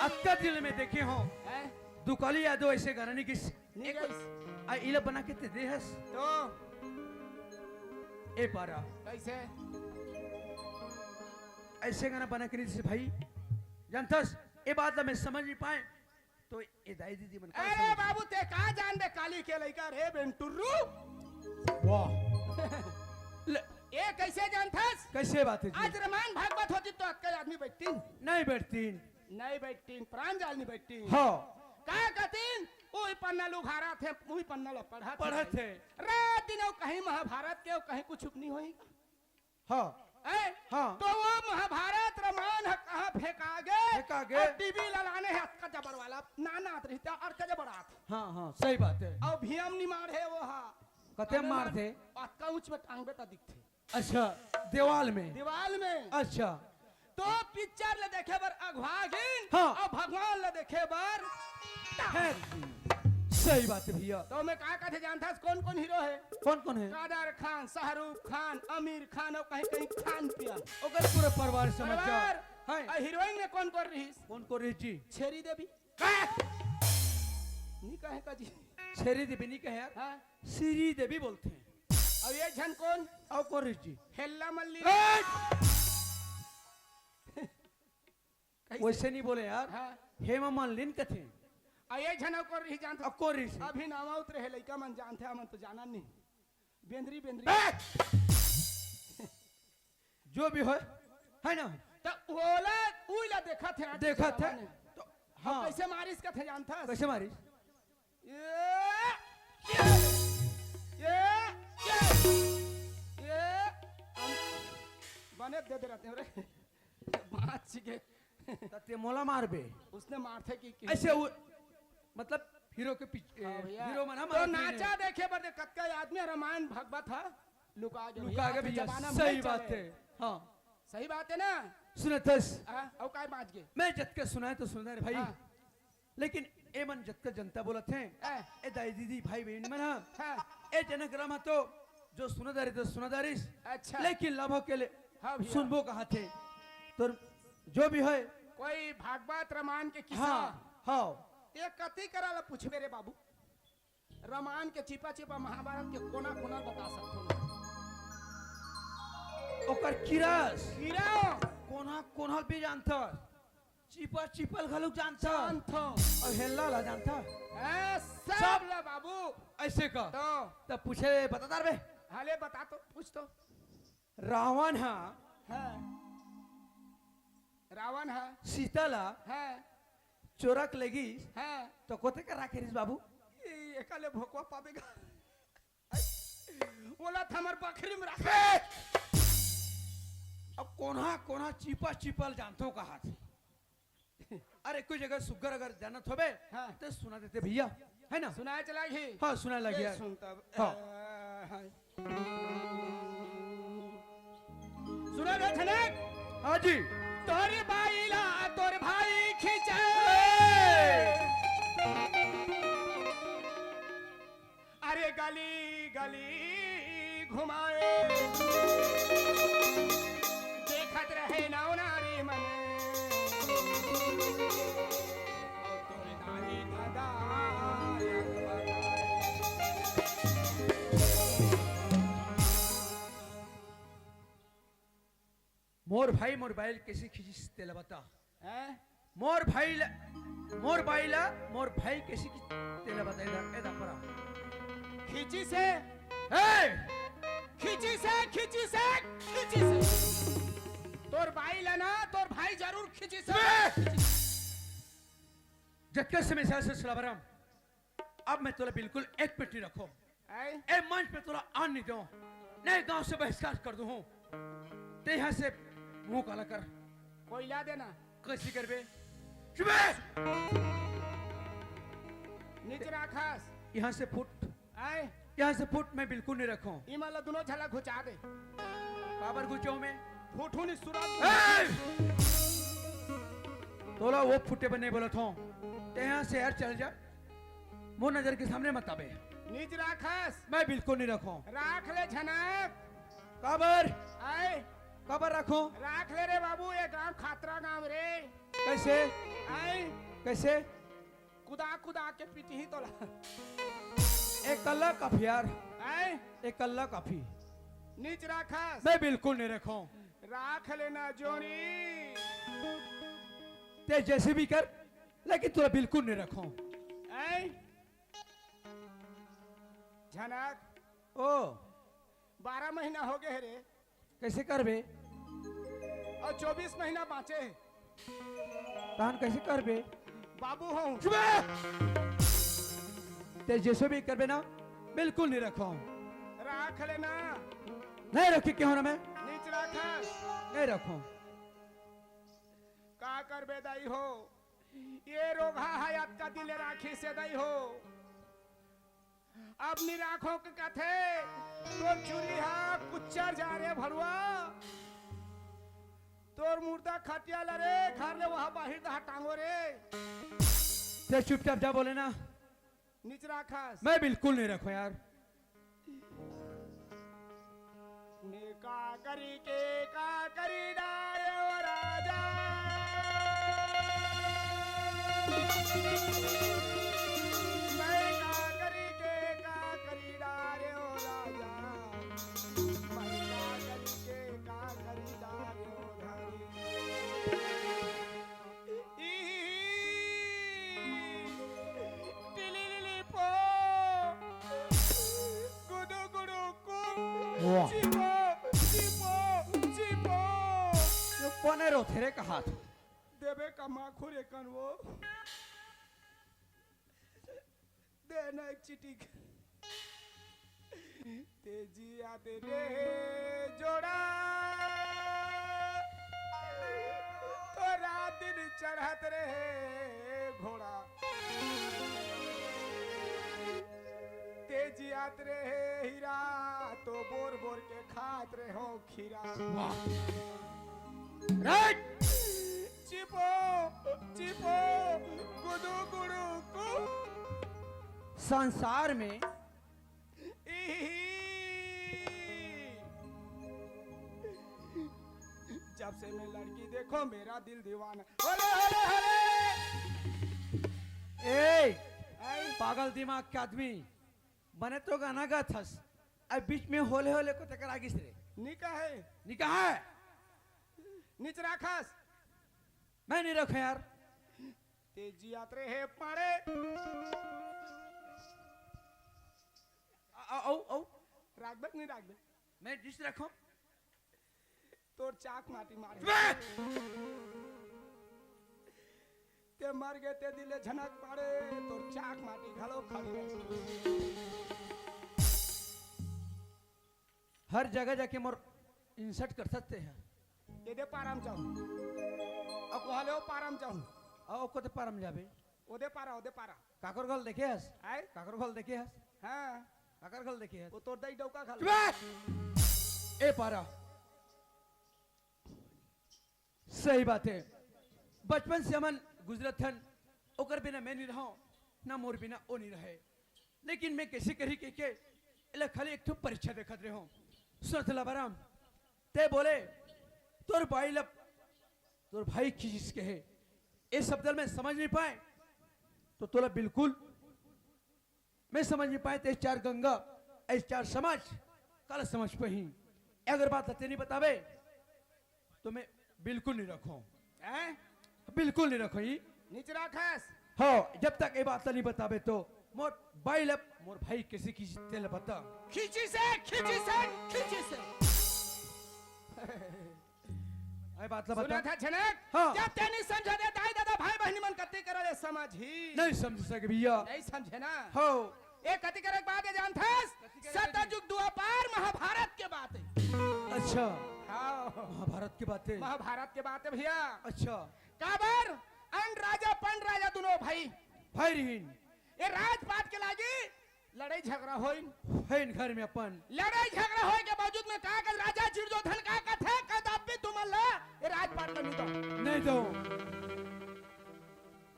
अक्का दिल में देखे हो हैं दुकाली यादव ऐसे गाना नहीं किस नहीं गई आ इला बना के दे हस तो ए पारा कैसे ऐसे गाना बना के नहीं जैसे भाई जानतस ए बात ला मैं समझ नहीं पाए तो ए दाई दीदी मन का अरे बाबू ते का जान दे काली के लइका रे बेंटुर्रू वाह ए कैसे जानथस कैसे बात है आज जी रामायण भागवत होती तो अक्कल आदमी बैठती नहीं बैठती नहीं बैठती प्राण जाल नहीं बैठती हाँ का कहतीन ओई पन्ना लुघारा थे ओई पन्ना ला पढ़ा पढ़त है रात दिन कहीं महाभारत के कहीं कुछ नहीं होई हाँ हैं? हाँ। तो वो महाभारत रामायण है कहाँ फेंका गए? फेंका गए। और टीवी ललाने है का जबर वाला नाना आत रहता और का जबर आत हाँ हाँ सही बात है। और भीम निमार है वो हा कते मार थे? का उच में टांग बेटा दिखते अच्छा दीवाल में। दीवाल में। अच्छा तो पिक्चर ले देखे बर अघवागिन हाँ। और भगवान ले देखे बर है। सही बात है भैया। तो मैं कहा कहते जानता है कौन कौन हीरो है? कौन कौन है? कादर खान, शाहरुख खान, आमिर खान और कहीं कहीं खान पियन। ओकर पूरे परिवार समाचार परिवार। है। और हीरोइन ने कौन कर रही? कौन को रही जी? छेरी देवी। नहीं कहे का जी? छेरी देवी नहीं कहे यार, हाँ। श्री देवी बोलते हैं। और ये झन कौन? और कौन रही जी? हेल्ला मल्ली। वैसे नहीं बोले यार। हाँ। हेमा मालिनी कथे। और ये झन और कर रही जानता? अब कौन रही? अभी नामा उतरे है लड़का मन जानते हैं मन तो जाना नहीं। बेंद्री बेंद्री। जो भी हो है ना। तो ओला उला देखा थे। देखा थे। तो हाँ कैसे मारिस का थे जानता है? कैसे मारी? ये बने दे रहते हैं रे बात के ते मोला मार बे। उसने मारते की ऐसे मतलब हीरो के पीछे हीरो मना तो नाचा देखे बर दे कत्का आदमी रामायण भगवत था लुका गए भैया। सही बात है। हाँ सही बात है ना। सुनतस और काय बात के मैं जतके सुनाए तो सुना रे भाई। हाँ। लेकिन ए मन जतके जनता बोलत हैं ए दाई दीदी भाई बहन मन हाँ। ए जनग्राम तो जो सुनादारी तो सुनादारिस। अच्छा। लेकिन लाभों के लिए हाँ भैया। सुनबो कहा थे तो जो भी है। कोई भागवत रामायण के किस्सा हाँ हाँ ते कति कराला पूछबे रे बाबू? रामायण के चिपा चिपा महाभारत के कोना कोना बता सकतो ओकर किरास हीरो कोना कोना भी जानता चिपा चिपल घलुक जानता जानतो और हेल्ला ला जानता सब ला बाबू। ऐसे का तो तब पूछे बता बे हाले बता तो पूछ तो। रावण हा है रावण है सीता ला चोरक लेगी है तो कोते का राखेरिस बाबू? एकाले भोकवा पावेगा बोला थमर बकरी में रखे। अब कोना कोना चिपा चिपल जानतो का हाथ। अरे कोई जगह सुगर अगर जानत होबे हाँ। तो सुना देते भैया है ना। सुनाए चला ही हाँ सुना लगी यार। सुन तब हाँ। सुना रे छनक। हाँ जी। तोर बाईला तोर भाई खींचे अरे गली गली घुमाए देखत रहे नाव नारी मन और तोर दाई दादा मोर भाई मोर बाइल कैसे खींची तेला बता। हैं मोर भाई मोर बाइला मोर भाई कैसे तेला बता इधर इधर परा खींची से ए खींची से खींची से खींची से तोर भाई लेना तोर भाई जरूर खींची से जक्के से मैं से सलाबराम अब मैं तोला बिल्कुल एक पेटी रखो ए मंच पे तोला आन नहीं दूं नहीं गांव से बहिष्कार कर दूं ते यहाँ से मुंह काला कर कोई ला देना कैसी करबे चुपे नीचे राखास यहाँ से फुट आए यहाँ से फुट मैं बिल्कुल नहीं रखूं। इमाला दोनों झला घुचा दे बाबर गुचो में फुटू नहीं सुरात तोला वो फुटे बने बोला था ते यहाँ से यार चल जा मुंह नजर के सामने मत आबे। नीचे राखास मैं बिल्कुल नहीं रखूं। राख ले झनक काबर आए काबर रखूं? राख ले रे बाबू ये गांव खातरा गांव रे कैसे आए कैसे कुदा कुदा के पीटी ही तोला एक कल्ला काफी यार आए एक कल्ला काफी नीचे राखास मैं बिल्कुल नहीं रखूं। राख लेना जोनी ते जैसे भी कर लेकिन तोला बिल्कुल नहीं रखूं। आए झनक ओ 12 महीना हो गए रे कैसे करबे और 24 महीना बाँचे हैं। तान कैसे करबे बाबू हूँ ते जैसे भी करबे ना बिल्कुल नहीं रखूं। राख लेना नहीं रखी क्यों ना मैं नीच राख नहीं रखो। का कर बेदाई हो ये रोगा हयात का दिल राखी से दई हो अब निराखों के कथे तो चुरी हा कुच्चर जा रे भरुआ तोर मुर्दा खटिया लरे घर ले वहां बाहिर दहा टांगो रे ते चुपचाप जा बोले ना। नीच राखस मैं बिल्कुल नहीं रखो यार। ने का करी के का करी डारे ओ राजा मैं का करी के का करी डारे ओ राजा मैं का करी के का करी डारे ओ धारी ई टिली लिली पो गुडु गुडु कु वाह। चिपो चिपो चिपो ये पने रो तेरे का हाथ। देवे का माखुर एकन वो देना एक चिटी तेजी आते रे जोड़ा तो रात दिन चढ़त रहे घोड़ा तेजी आत रहे हीरा तो बोर बोर के खात रहे हो खीरा राइट। चिपो चिपो गुडू गुडू कु संसार में जब से मैं लड़की देखो मेरा दिल दीवाना होले होले होले ए पागल दिमाग के आदमी बने तो गाना गा थस अब बीच में होले होले को तकर आगे से निका है निकाह है। नीच राखस मैं नहीं रखो यार। तेजी यात्रे है पाड़े आओ आओ रागबे नहीं रागबे मैं डिश रखो। तोर चाक माटी मारे ते मर गए ते दिले झनक पाड़े तोर चाक माटी घलो खाली रहे। हर जगह जाके मोर इंसर्ट कर सकते हैं। ये दे पाराम चाहूं अब वहाले वो पाराम चाहूं आओ को तो परम जाबे। ओदे पारा काकर गल देखे हस आए काकर गल देखे हस हाँ काकर गल देखे हस वो तोर दई डौका खा ए पारा सही बात है। बचपन से हमन गुजरत हन ओकर बिना मैं नहीं रहा ना मोर बिना ओ नहीं रहे लेकिन मैं कैसे करी के इला खाली एक तो परीक्षा देखत रहे हो सुनतला बराम ते बोले तोर भाई किस के है ये शब्द में समझ नहीं पाए तो तोला बिल्कुल मैं समझ नहीं पाए ते चार गंगा ऐसे चार समाज कल समझ पे ही अगर बात हते नहीं बतावे तो मैं बिल्कुल नहीं रखूं बिल्कुल नहीं रखो ही नीच राखस हाँ जब तक ये बात नहीं बतावे तो मोर मोर भाई कैसे की तेल बता खींची से आई बात ला सुना बता था झनक हाँ। जब ते नहीं समझा दे दाई दादा भाई बहनी मन कत्ती करले समझ ही नहीं समझ सके भैया नहीं समझे ना हो एक कत्ती करे बात ये जानथस सतयुग द्वापर महाभारत के बात है अच्छा हाँ महाभारत की बात है महाभारत के बात है भैया अच्छा काबर अन राजा पन राजा दोनों भाई भाई रहीन ये राजपाट के लागी लड़ाई झगड़ा होई है इन घर में अपन लड़ाई झगड़ा होए के बावजूद में का का राजा चिरजोधन का कथे कदापि तुम ला ये राजपाट का नहीं दो नहीं दो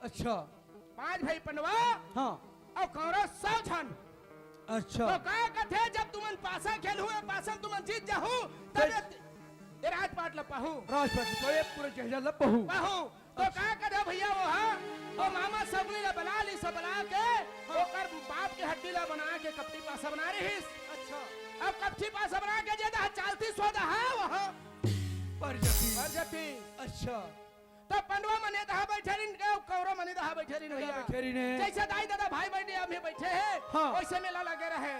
अच्छा 5 भाई पनवा हाँ और कौरव 100 छन अच्छा तो का कथे जब तुमन पासा खेल हुए पासा तुमन जीत जाहू तब ये राजपाट ला पाहू राजपाट तो ये पूरे जहजा लब बहू पाहू तो का करे भैया वो हां ओ मामा सबनी ला बना ली सब बना के ओकर बाप के हड्डी ला बना के कपटी पासा बना रहीस अच्छा अब कपटी पासा बना के जे दा चालती सोदा है वो परजती अच्छा तो पंडवा मने दहा बैठेरिन के कौरव मने दहा बैठेरिन भैया बैठेरिन है। जैसे दाई दादा भाई बहनी हम बैठे हैं हाँ। वैसे मेला लगे रहे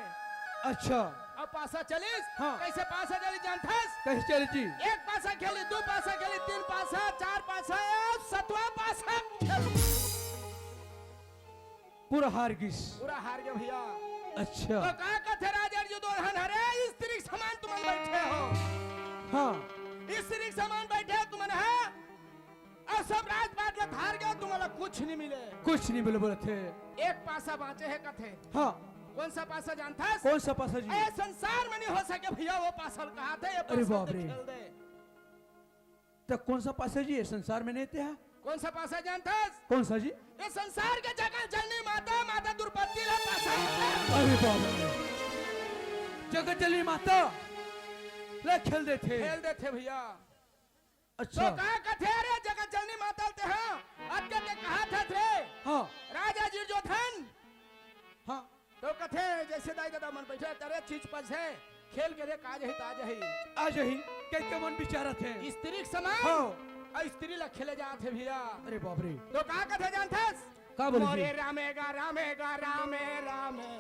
अच्छा अब पासा चलिस हाँ। कैसे पासा चली जानथस कैसे चली जी एक पासा खेली 2 पासा खेली 3 पासा 4 पासा 7वां पासा खेली पूरा हार गिस पूरा हार गए भैया अच्छा तो का कथे राजा जो दोहन हरे स्त्री समान तुम बैठे हो हाँ स्त्री समान कुछ नहीं बोले बोले थे। एक पासा बाँचे है कथे। हाँ कौन सा पासा जानता है? कौन सा पासा जी? ए संसार में नहीं हो सके भैया वो पासा कहा थे। ये अरे पासा बाप तो रे। खेल दे। तो कौन सा पासा जी? ये संसार में नहीं थे। कौन सा पासा जानता है? कौन सा जी? ये संसार के जगह जननी माता माता द्रौपदी ला पासा है। अरे बाप रे, जगत जननी माता ले खेल दे थे। खेल दे थे भैया। अच्छा तो कहा कथे अरे जगत जननी माता ते हाँ अत्य ते कहा था थे हाँ राजा दुर्योधन। हाँ तो कथे जैसे दाई दादा मन बैठे तेरे चीज पज है खेल के रे काज ही ताज ही आज ही के मन विचारा थे। स्त्री के समान हाँ और स्त्री ला खेले जाते भैया। अरे बाप रे, तो कहा कथे जानते का बोली मोरे जी? रामेगा रामेगा रामे रामे।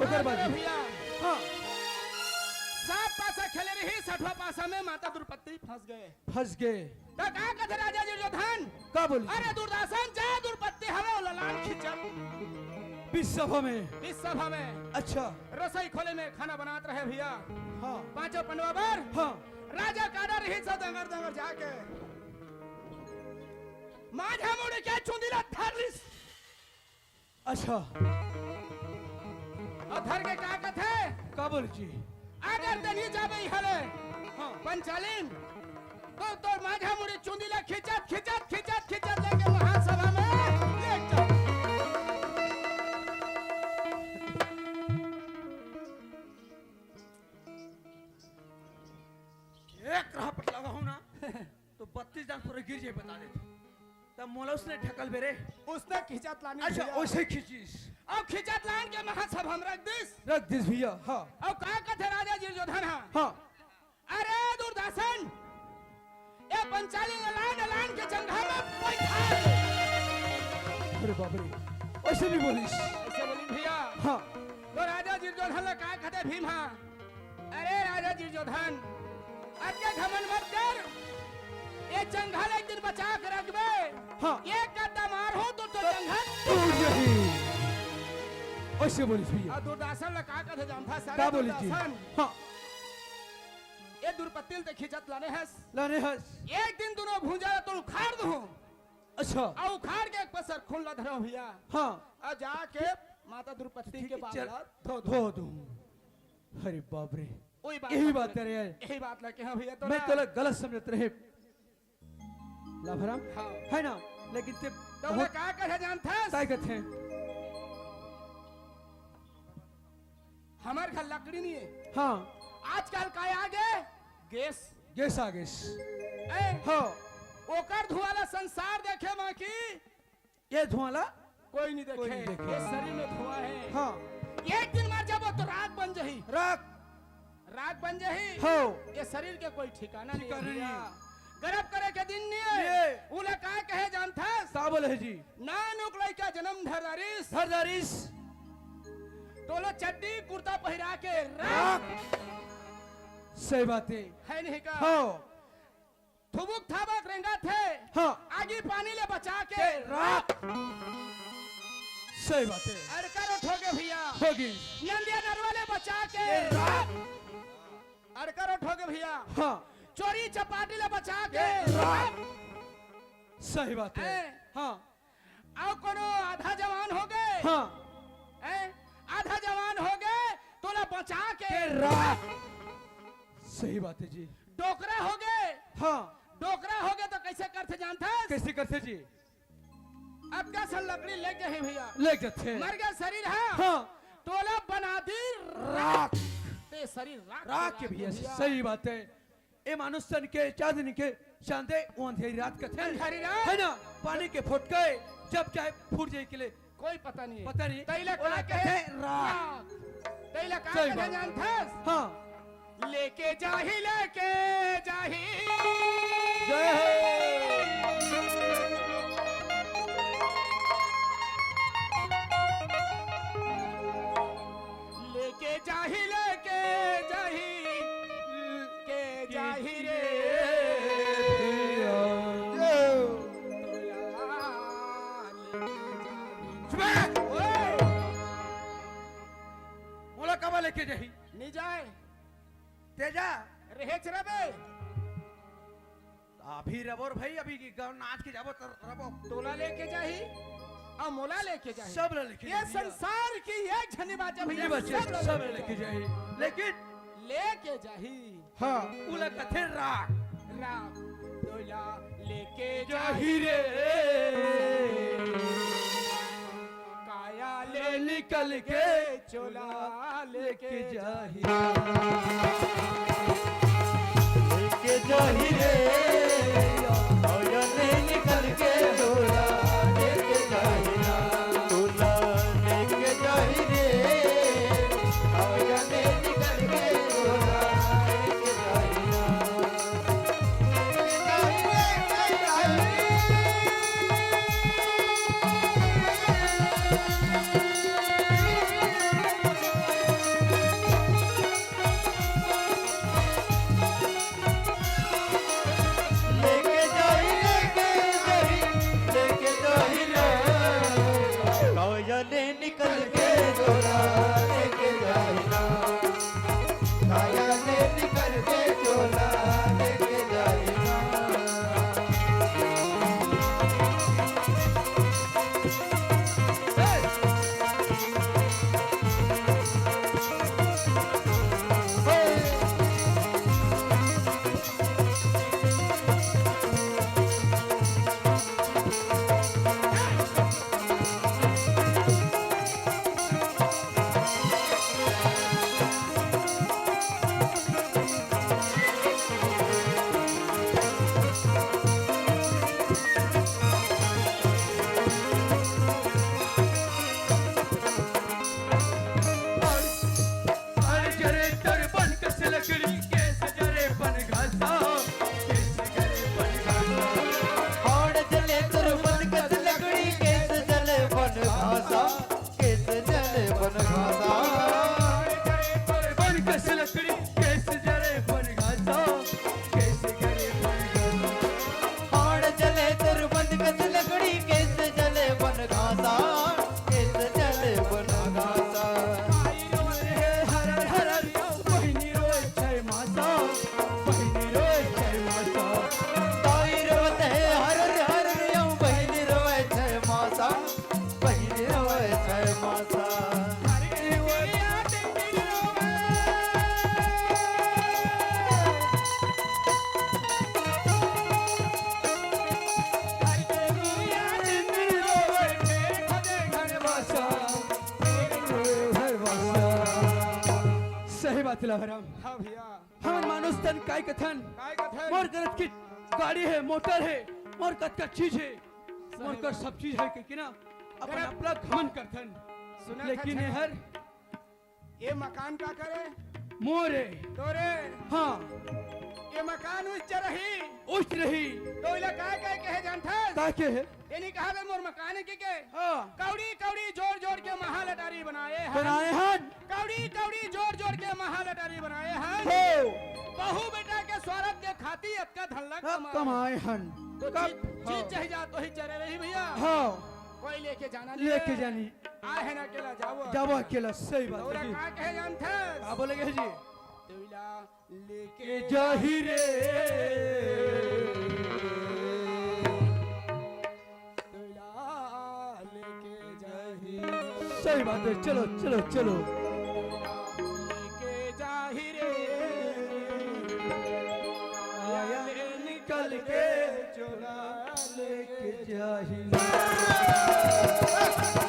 ओकर बाद जी? भैया हाँ 7 पासा खेले रही 6वां पासा में माता द्रौपदी फंस गए। फंस गए। तो कहा कथे राजा दुर्योधन का बोली? अरे दुर्दासन जय द्रौपदी हवे ललान खिंचल बीच सभा में। इस सभा में अच्छा रसोई खोले में खाना बनाते रहे भैया। हाँ पांचों पंडवा पर हाँ राजा काड़ा रही सब दंगर दंगर जाके माझा मुड़े क्या चुंदीला धरलिस। अच्छा और धर के कहा कथे का बोली जी? अगर दनी जाबे हले हाँ पंचालीन तो माझा मुड़े चुंदीला खिंचत खिंचत खिंचत खिंचत लेके महासभा में ले चल। एक रहा पट लगा हूं ना तो 32 डांस पूरे गिर जाए बता देते। तब मोला उसने ढकल बेरे। उसने खिंचत लानी अच्छा भैया। वैसे खींचिस अब खिंचत लान के महासभा में रख दिस। रख दिस भैया। हाँ अब कहा कथे राजा दुर्योधन हाँ हाँ अरे दुर्दासन ये पंचालीन लान लान के जंघा में बैठा। अरे बाप रे, ऐसे नहीं बोलिस। ऐसे बोली भैया। हाँ तो राजा दुर्योधन ने कहा कथे भीम हाँ अरे राजा दुर्योधन अत्य घमंड मत कर। ये जंघा एक दिन बचा के रखबे। हाँ ये कद्दा मार हो तो जंघा टूट जाही। ऐसे बोलिस भैया। और दुर्दासन ने कहा कथे जानता का सारे बोली जी? दुर्दासन हाँ ये दुर्पतिल ते खिंचत लाने हस। लाने हस। एक दिन दोनों भूंजा तो उखाड़ दो अच्छा और उखाड़ के एक पसर खून ला धरो भैया। हाँ और जाके माता द्रौपदी के बाल धो धो दूं। अरे बाप रे, वही बात यही बात करे है। यही बात लगे हाँ भैया। तो मैं ना- तो गलत समझत रहे लाभराम हाँ है ना, लेकिन ते तो बहुत मैं क्या कहे जानता ताकत है। हमारे घर लकड़ी नहीं है। हाँ आजकल का आगे गैस गैस आ गैस। ए हाँ ओकर धुआला संसार देखे माँ की ये धुआंला कोई नहीं देखे। कोई नहीं देखे। ये शरीर में धुआं है। हाँ एक दिन मर जाबो तो राख बन जही। राख राख बन जही। हो ये शरीर के कोई ठिकाना नहीं है ठिकाना नहीं भैया। है। गर्भ करे के दिन नहीं है। ये। उन्हें का कहे जानता का बोले है जी? ना नुकलाई का जन्म धरदारिस हरदारिस तोलो चड्डी कुर्ता पहिरा के राख। सही बातें। है नहीं का। हाँ थुबुक थाबक रेंगा थे। हाँ आगे पानी ले बचा के राख। सही बातें अरे करो ठोके भैया। होगी। नंदिया नरवाले बचा के राख। अरे करो ठोके भैया। हाँ चोरी चपाटी ले बचा के राख। सही बात है। ए। हाँ आओ कोनो आधा जवान हो गए। हाँ आधा जवान हो गए तो ला बचा के राख। सही बात है जी। डोकरा हो गए, हाँ डोकरा हो गए तो कैसे करते जानते हैं? कैसे करते जी? अब का सन लकड़ी ले गए हैं भैया, ले जाते मर गया शरीर है, हाँ टोला बना दी राख ते शरीर राख राख के भैया सही बात है। ए मानुष सन के चांदनी के चांदे वो अंधेरी रात का थे अंधेरी रात। है ना, पानी के फुटके जब चाहे फूट जाए के लिए कोई पता नहीं है। पता नहीं तैला ओला का कहते कहे राख। तैला का सही कहे बात। जानते हैं? हाँ लेके जाही जय हो। लेके जाही के जाही रे मोला कब लेके जाही नहीं जाए तेजा रहे चरबे अभी रबोर भाई अभी गाँव नाच के जाबो तर रबो तोला लेके जाही और मोला लेके जाही, सब लेके ये संसार की एक झनी बात है भैया, ये बच्चे सब लेके जाही लेकिन लेके जाही हाँ उला कथे राख राम तोला लेके जाही जाही रे काया ले निकल के चोला लेके जाही लेके जाही रे और ले निकल के डोला लेके जाही ना, डोला लेके जाही रे और ले निकल के डोला लेके जाही ना, लेके जाही लेके जाही लेके जाही ना, काया ले निकल के डोला लेके जाही ना, काया ले निकल के डोला लेके जाही ना। अरे जरे तर बन कस लकड़ी कैसे जरे बन घासा कैसे जरे बन घासा हाड़ जले तुरबन कस लकड़ी केस जले बन घासा, केस जले बन घासा। बन कस लकड़ी कैसे जरे बन घासा कैसे जरे बन घासा हाड़ जले तुरबन कस लकड़ी केस जले बन घासा, केस जले बन घासा। हर हर बहिनी रोय छय मासा बहिनी रोय छय मासा ताई रोवत है हर हर यौ बहिनी रोवे छय मासा, बहिनी रोवे छय मासा। सही बात लहराम हाँ भैया हम मानुष तन काय कथन काय कथे मोर गरज की गाड़ी है मोटर है मोर कत का चीज है मोर का सब चीज है कि ना अपन गरज- अपना घमन करथन सुना लेकिन था ये हर ये मकान का करे मोरे तोरे हाँ ये मकान उच्च रही उठ रही तो इला काय काय कहे जानता है? ताके है ये नहीं कहा बे मोर मकान की के हाँ कौड़ी कौड़ी जोड़ जोड़ के महाल अटारी बनाए हैं बनाए हन कौड़ी कौड़ी जोड़ जोड़ के महाल अटारी बनाए हैं हो बहू बेटा के स्वार्थ के खाती अक्का धल्ला अब कमाए हन तो कब चीज चाहिए जा तो ही चले रही भैया हाँ कोई लेके जाना नहीं लेके है। जानी आए है ना अकेला जाओ जाबो अकेला सही बात तोरा है जी का कहे जानते का बोलेगे जी तोला लेके के जाहिरे तोला लेके जाही सही बात है चलो चलो चलो लेके जाही रे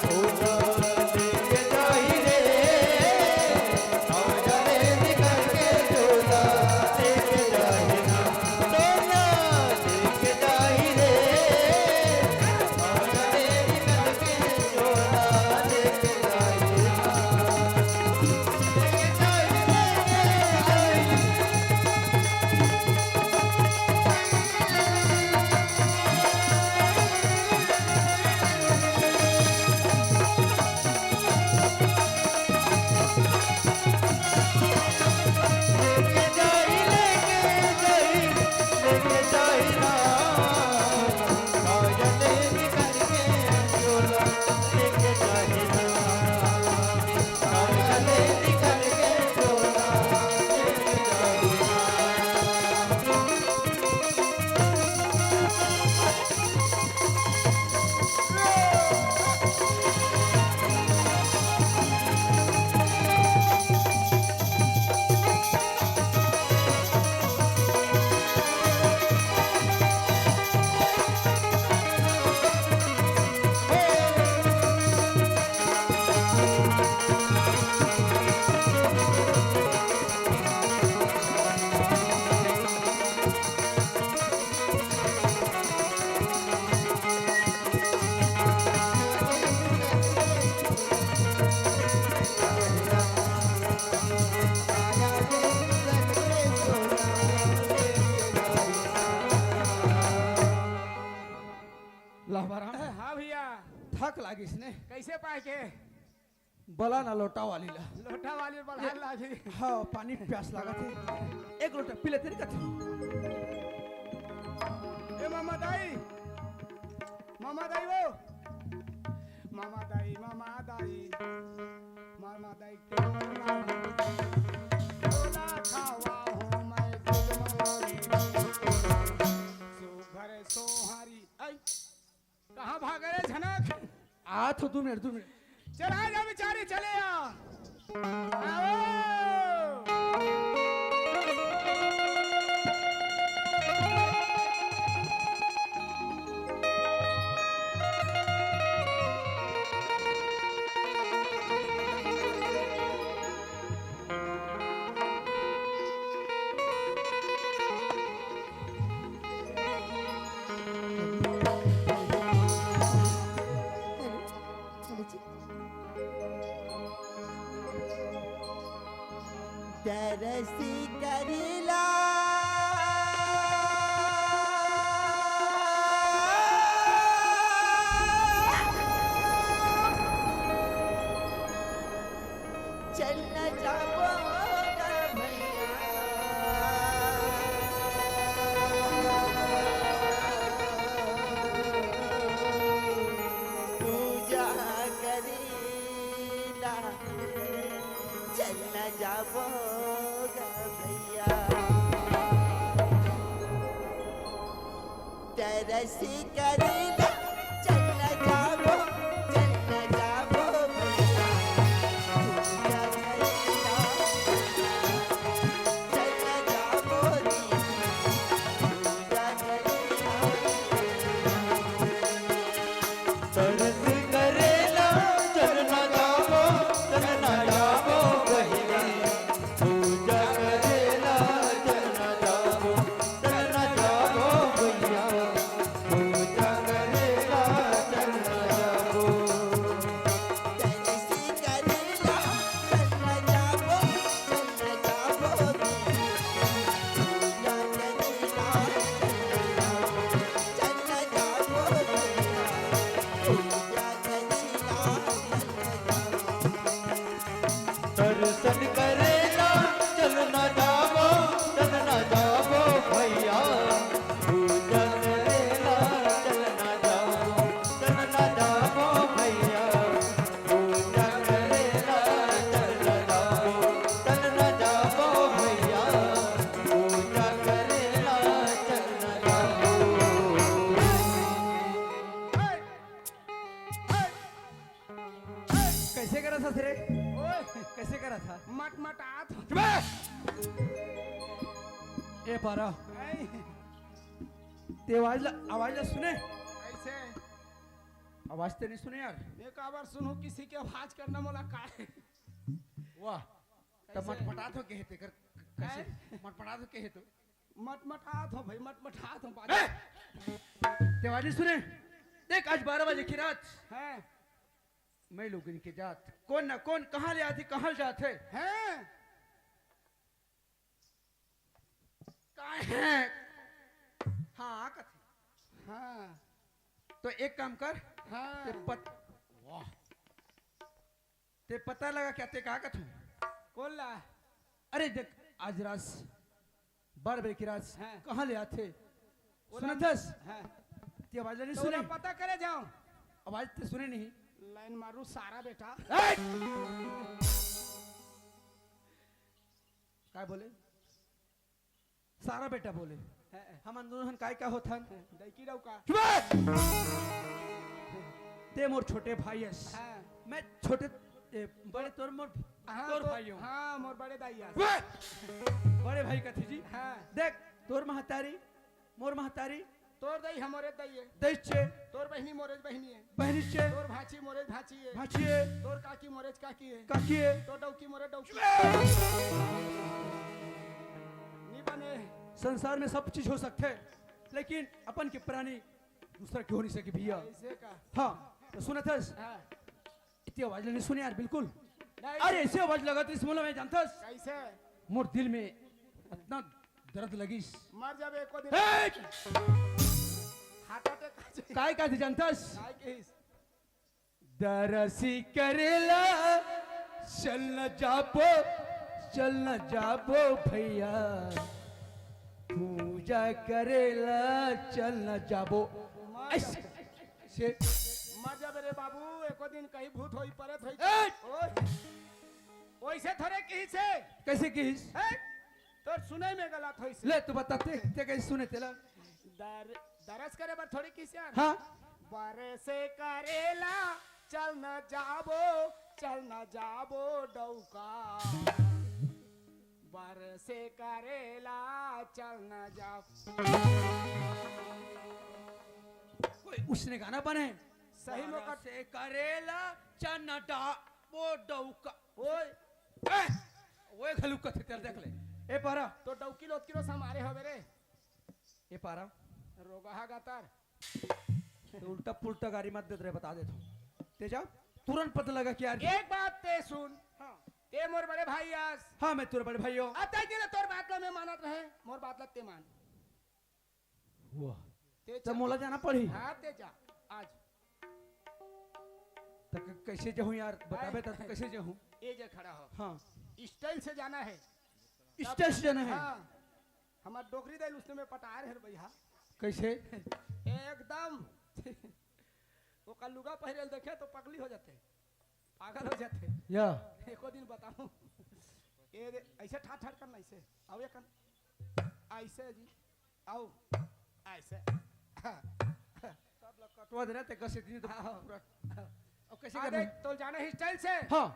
झोला लेके जाई रे कावया रे निकल के झोला लेके जाई ना सोना लेके जाई रे कावया रे निकल के झोला लेके जाई ना लेके जाई लेके जाई लेके जाई ना कावया रे निकल के झोला लेके जाई ना कावया रे निकल के झोला लेके जाई ना लाहबारा हाँ भैया थक लागी इसने कैसे पाए के बला ना लोटा वाली ला लोटा वाली बढ़ा लागी हाँ पानी प्यास लगा थे एक लोटा पी लेते नहीं कथे ए मामा दाई वो मामा दाई झोला खावा हूँ मैं सुघर सोहारी आई कहाँ भाग रहे झनक आ तो 2 मिनट चला जा बेचारे चले आओ तरसी करीला चल न जाओगा भैया पूजा करीला चल न जाओगा भैया तरसी करीला चल न जाओ भैया पूजा करीला चल न जाओ पूजा करीला तरस करेला चल न जाओ भैया पूजा करेला चल न जाओ भैया पूजा करेला चल न जाओ तरसी करेला चल न जाओ भैया पूजा करेला चल न जाओ भैया पूजा करेला दर्शन करेला चल न जाओ भैया पूजा करेला चल न जाओ भैया पूजा करेला चल न जाओ भैया पूजा करेला चल न जाओ कैसे करा था तेरे ओए कैसे करा था मट आत ए पारा ऐ, ते आवाज ला सुने ऐसे आवाज तो नहीं सुने यार। एक आवाज सुनो किसी के आवाज करना मोला का है। वाह तो कैसे? मटमटात हो के हेते कर कैसे मटमटात हो के हेतु मटमटात हो भाई मटमटात हो ए! ते आवाज नहीं सुने। देख आज 12 बजे की रात हैं मैं लोग इनके जात कौन ना कौन कहाँ ले आती कहाँ जाते हैं कहाँ है। हाँ कथी हाँ तो एक काम कर हाँ वाह ते पता लगा क्या ते कहा कथू। कौन ला अरे देख आज रात 12 बजे की रात हाँ। कहाँ ले आते ओला- सुनथस हाँ ते आवाज नहीं तो सुने ओला पता करे जाओ आवाज ते सुने नहीं। लाइन मारू सारा बेटा ए! काय बोले सारा बेटा बोले हम दोनों काय का होता दैकी रहो का ते मोर छोटे भाई है हाँ मैं छोटे बड़े तोर मोर हाँ तोर तो- भाई हूँ हाँ मोर बड़े दाइया बड़े भाई का थी जी हाँ देख तोर महतारी मोर महतारी तोर दई हमरे दइये दैचे तोर बहनी मोरेज बहनी है बहनी चे तोर भाची मोरेज भाची है भाचिए तोर काकी मोरेज काकी है काकिए तोर डौकी मोरे डौकी नी बने संसार में सब चीज हो सकते हैं लेकिन अपन के प्राणी दूसरा क्यों नहीं सके भैया। ऐसे का हाँ तो सुना था हाँ इतनी आवाज नहीं सुनी यार बिल्कुल। नहीं अरे ऐसे आवाज लगा तो इस मोला मैं जानता कैसे मोर दिल में इतना दर्द लगी मर जाबे एको दिन ए! हार्ट अटैक काय का थी जानता काय केस दरसी करेला चल न जाबो भैया पूजा करेला चल न जाबो ऐसे से मर जाबे रे बाबू एको दिन कहीं भूत होई परत होई ए! ओए ओइसे थोड़े कहीं से कैसे की ए तोर सुने में गलत होई से ले तू बताते ते कैसे सुने तेला दरस करे बर थोड़ी किस यार हाँ बरसे करेला चल न जाबो डौका बरसे करेला चल न जाओ कोई उसने गाना बने सही मौका से करेला चना डाबो डौका ओए ओए घलू कथे तेल देख ले ए पारा तो डौकी लोटकी रो हमारे हवे रे ए पारा रोगा गातार तो उल्टा पुल्टा गाड़ी मत दे रे बता दे तो ते जा तुरंत पता लगा कि यार एक बात ते सुन हाँ ते मोर बड़े भाई आस हाँ मैं तेरे बड़े भाई हो आता ही तोर बात ला मैं मानत रहे मोर बात ला ते मान वाह ते तो मोला जाना पड़ी हाँ ते जा आज तो कैसे जाऊं यार बताबे तो कैसे जाऊं ये जे खड़ा हो हाँ स्टाइल से जाना है स्टेशन है हाँ हमार डोकरी दिल उसने में पटार है भैया कैसे एकदम वो कल लुगा पहरे देखे तो पगली हो जाते पागल हो जाते या एको दिन बताऊं ये ऐसे ठाठ ठाठ करना ऐसे आओ ये कर ऐसे जी आओ ऐसे सब लोग कटवा दे रहे थे कैसे दिन तो पूरा अब कैसे आ करना देख तो जाने ही स्टाइल से हाँ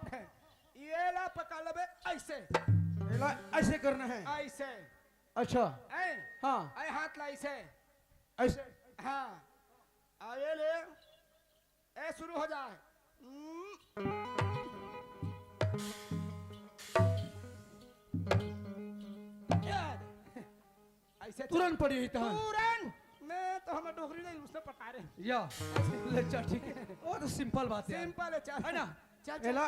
ये ला पका लबे ऐसे एला ऐसे करना है ऐसे अच्छा ऐ हाँ ऐ हाथ ला ऐसे ऐसे हाँ आए ले ए शुरू हो जाए ऐसे तुरंत पड़ी हुई तहन तुरंत मैं तो हमें डोगरी नहीं उसने पटा रहे या ले चल ठीक है वो तो सिंपल बात है सिंपल है चल है ना चल चल एला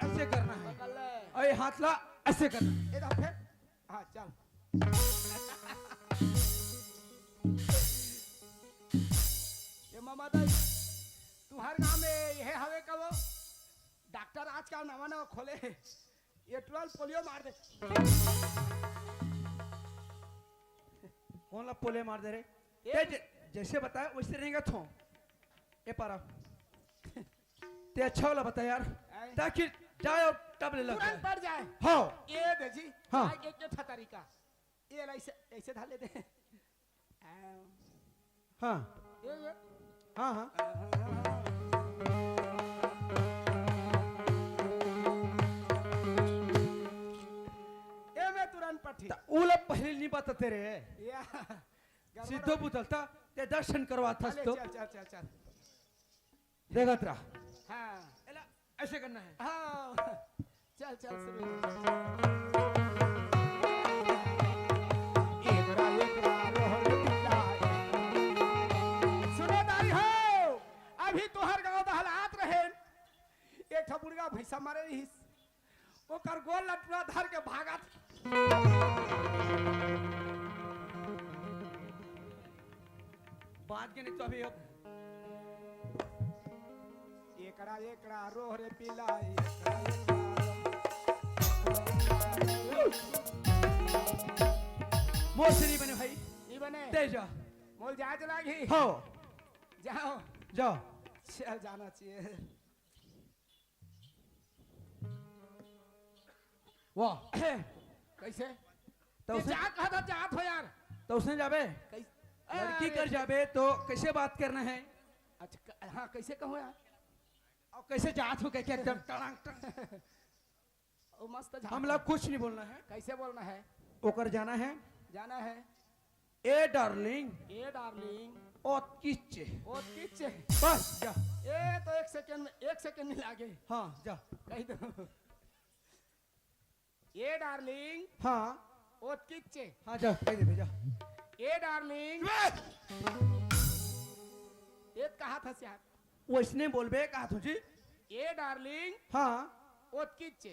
ऐसे करना है पकड़ ले अरे हाथ ला ऐसे करना इधर फिर हाँ चल ये मामा दाई तू हर गांव में यह हवे का वो डॉक्टर आजकल नवा नवा खोले ये 12 पोलियो मार दे कौन ला पोले मार दे रे ये- ते जैसे बताया वैसे रहेगा तो ये पारा ते अच्छा वाला बता यार ताकि जाए और टबले लग तुरंत जाए बढ़ जाए हाँ ये भेजी हाँ। एक था तरीका ये ऐसे ऐसे ढाले दे हाँ ये हाँ हाँ ये मैं तुरंत पठी ता उला पहले नहीं बता तेरे या सीधो बुतलता ते दर्शन करवा था चल तो चल चल चल चल देखत रहा हाँ एला ऐसे करना है हाँ चल चल शुरू एकरा एकरा रोहन पिला सुनो दाई हो अभी तोहर गांव द हालात रहे एक ठबुड़गा भैंसा मारे रही ओकर गोल लटुआ धर के भागत बात के नहीं तो अभी अब एकरा एकरा रोह रे पिला मोसरी बने भाई ई बने तेजा मोल जाए लागी हो जाओ जाओ चल जाना चाहिए वाह कैसे तो ये उसने जा कहा था जात हो यार तो उसने जाबे कैसे लड़की कर जाबे तो कैसे बात करना है अच्छा हाँ कैसे कहो यार और कैसे जात हो क्या एकदम टड़ांग टंग ओ मस्त जा हम लोग कुछ नहीं बोलना है कैसे बोलना है ओकर जाना है जाना है ए डार्लिंग ए डार्लिंग ओ किच्चे ओ किचे बस जा ए तो एक सेकंड में लागे हाँ जा कह दो ए डार्लिंग हाँ ओ किचे हाँ जा कह दे जा ए डार्लिंग ये कहा था यार वैसने बोलबे कहा तुझे ए डार्लिंग हाँ ओतकिचे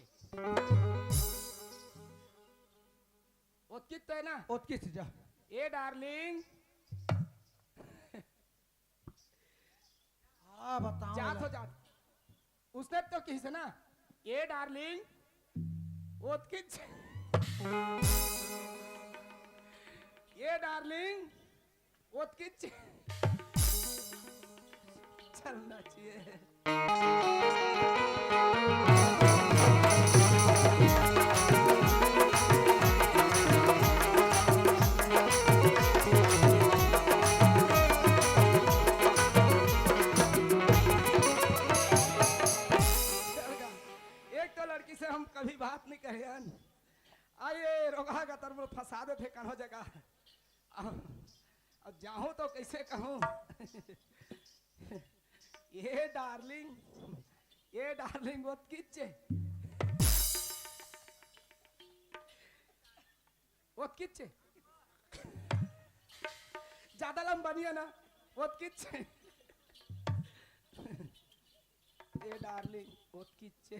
ओतकित तो है ना ओत किस जा ए डार्लिंग हाँ बताओ जात हो जात उसने तो किसी ना ए डार्लिंग ओतकिच ये डार्लिंग ओतकिच चलना चाहिए एक तो लड़की से हम कभी बात नहीं करे आइए रोगा का तरफ फंसा दे थे कन्हो जगह अब जाऊं तो कैसे कहूं ये डार्लिंग बहुत किच्चे ज्यादा लंबा है ना बहुत किच्चे ये डार्लिंग बहुत किच्चे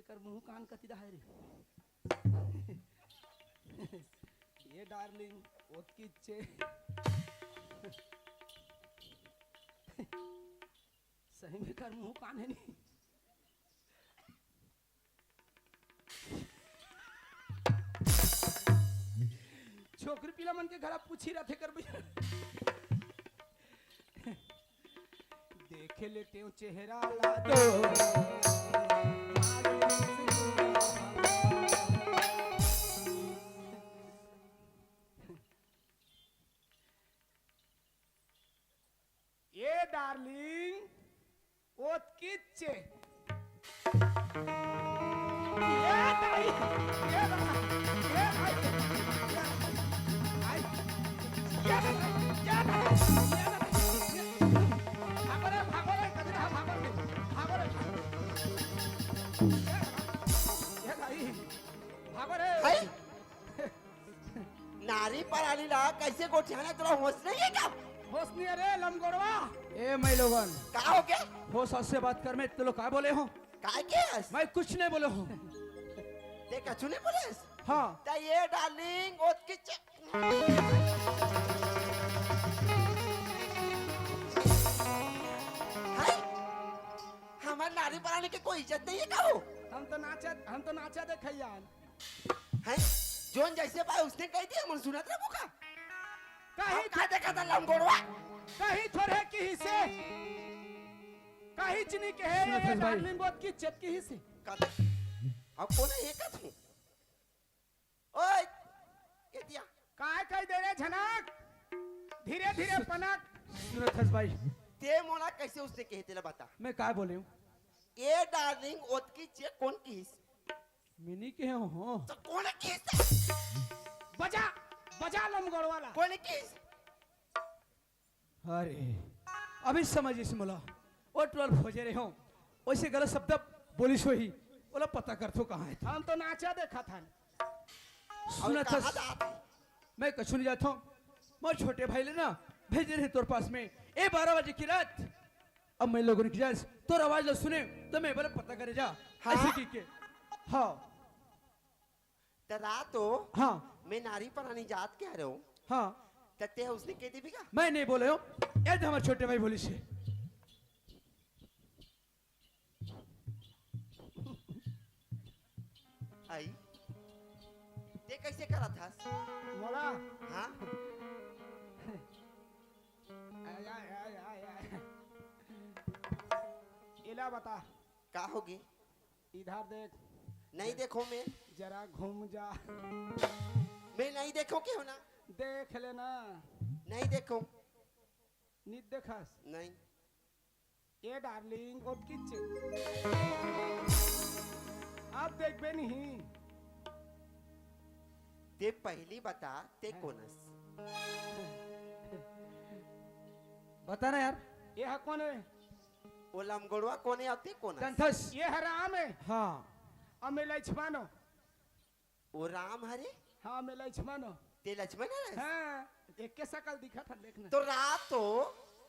एकर मुंह कान कति रहा रे ये डार्लिंग बहुत किच्चे सही में कर मुंह कान है नहीं छोकरी पिला मन के घर पूछी रहे कर भैया देखे लेते हो चेहरा ला दो ये डार्लिंग ओत किच्चे ये भाई ये भाई ये भाई नारी पर आली ला कैसे गोठियाना तुला होश नहीं है क्या होशनी अरे लमगोड़वा ए मैं लोगन का हो गया हो सच से बात कर मैं तो लोग क्या बोले हो काय के मैं कुछ नहीं बोले हूँ ते कछु नहीं बोले हाँ ता ये डार्लिंग ओत किच्चे हाय हमार नारी पर आने के कोई इज्जत नहीं है का हो हम तो नाचा देखैयान हैं जोन जैसे पाए उसने कह दिया मन सुनत रे बुका कहीं का देखा था लंगोड़वा कहीं थोड़े की हिस्से कहीं चनी के है सुनो ये भाई। डार्लिंग बहुत की चेत की हिस्से अब कौन है ये का तू ओए ये दिया काय कह दे रे झनक धीरे धीरे पनक सूरज भाई ते मोला कैसे उसने कहे तेला बता मैं क्या बोले हूँ ये डार्लिंग ओत की चे कौन की मिनी के हो तो कौन है की बजा बजा लमगोड़ वाला कौन की अरे अभी समझ इस मोला वो 12 हो जे रहे हो वैसे गलत शब्द बोलिस ही बोला पता कर तो कहाँ है हम तो नाचा देखा था सुना था मैं कछु नहीं जाता हूँ मैं छोटे भाई ले ना भेजे रहे तोर पास में 12 बजे की रात अब मैं लोगों ने की जाए तोर आवाज लो सुने तो मैं बोला पता करे जा हाँ? ऐसे की के हाँ तरा तो हाँ मैं नारी परानी जात कह रहा हूँ हाँ तते उसने कह दी बिगा मैं नहीं बोले हो ये तो हमारे छोटे भाई बोली से आई ते कैसे करा था मोला हाँ इला बता का होगी इधर देख नहीं देखो मैं जरा घूम जा मैं नहीं देखो क्यों ना देख लेना नहीं देखो नित देखस नहीं ये डार्लिंग और किच आप देख बे नहीं ते पहली बता ते कोनस बता ना यार ये है कौन है ओ लमगोड़वा कोने आते कोनस कंथस ये है राम है हाँ अब मैं लक्ष्मण हूँ ओ राम हरे हाँ मैं लक्ष्मण हूँ ते लक्ष्मण है हाँ एक के शकल दिखा था देखना तो रात तो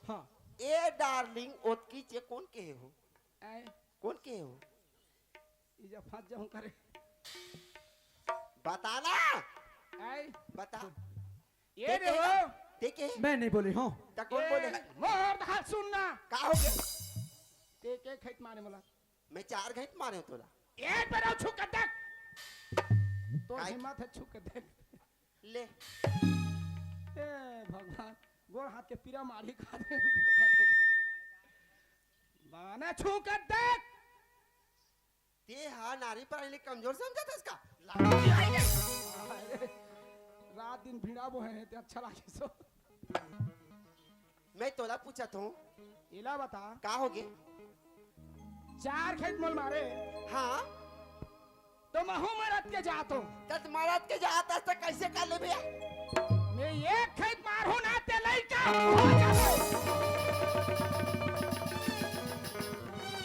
हाँ ए डार्लिंग ओतकी चे कौन के हो आए कौन के हो ये जब फंस जाऊं करे बताना आए बता ये देखो ठीक है मैं नहीं बोली हूँ ता कौन बोले मोर हाथ सुनना का हो गया ते के खेत मारे मला मैं 4 घंटे मारे हूं तोला एक बार छू के देख तो काय? हिम्मत है छू के देख ले ए भगवान गोड़ हाथ के पीरा मारी खा दे बाना छू के देख ते हा नारी पर आइले कमजोर समझा था इसका अरे, रात दिन भिड़ा वो है ते अच्छा लागे सो मैं तोला पूछा था इला बता का हो गए 4 खेत मोल मारे हाँ तो महू मरद के जातो तत मरद के जात तक कैसे कर ले भैया मैं एक खेत मारू ना ते लइका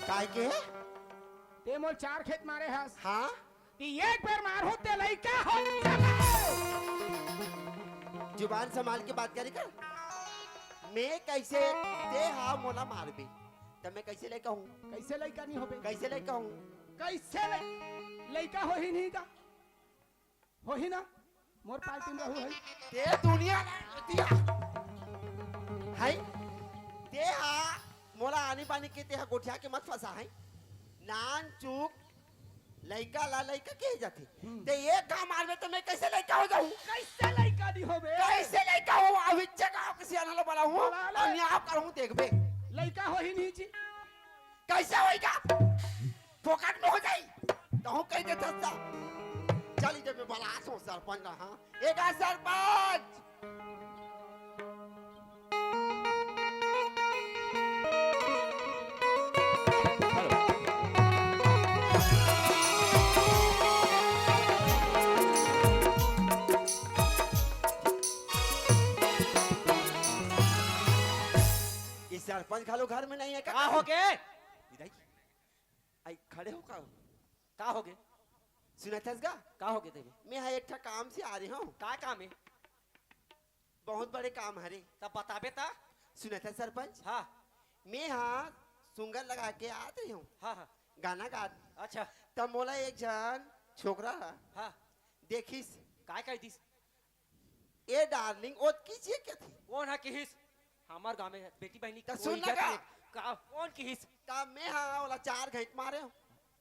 काय के ते मोल 4 खेत मारे हस हाँ ती एक बार मारू ते लइका हो जुबान संभाल के बात करी कर मैं कैसे ते हा मोला मार बे तब मैं कैसे लेकर हूँ कैसे लइका नहीं होबे कैसे लेकर हूँ कैसे लइका हो ही नहीं का हो ही ना मोर पार्टी में रहू है ते दुनिया दिया हाय ते हा मोला आनी पानी के ते हा गोठिया के मत फंसा है नान चूक लइका ला लइका के जाते ते एक काम मार में तो मैं कैसे लइका हो जाऊं कैसे लइका नहीं होबे कैसे लइका हो अभी जगह किसी अनल बना हूं बना ले। और न्याप करूं देख बे लइका हो ही नहीं जी कैसे होएगा फोकट में हो जाई तो हूं कह दे दस्ता चली जब मैं बड़ा सो सरपंच हां एक आ सरपंच इस सरपंच खालो घर में नहीं है का हो गए इधर आई खड़े हो का हो गए सुना थसगा का हो गए तेरे मैं यहाँ एक ठा काम से आ रही हूँ का काम है बहुत बड़े काम हरे तब बताबे ता सुना था सरपंच हाँ मैं यहाँ सुंगर लगा के आ रही हूँ हाँ हाँ गाना गा अच्छा तब मोला एक जन छोकरा हाँ देखिस काय कह दिस ए डार्लिंग ओत कीजिए क्या थी कौन है किहिस हमार गांव में बेटी बहनी तो कोई सुन इज्जत लगा। नहीं। का कौन किहिस तब मैं हाँ वाला 4 घंटे मारे हूँ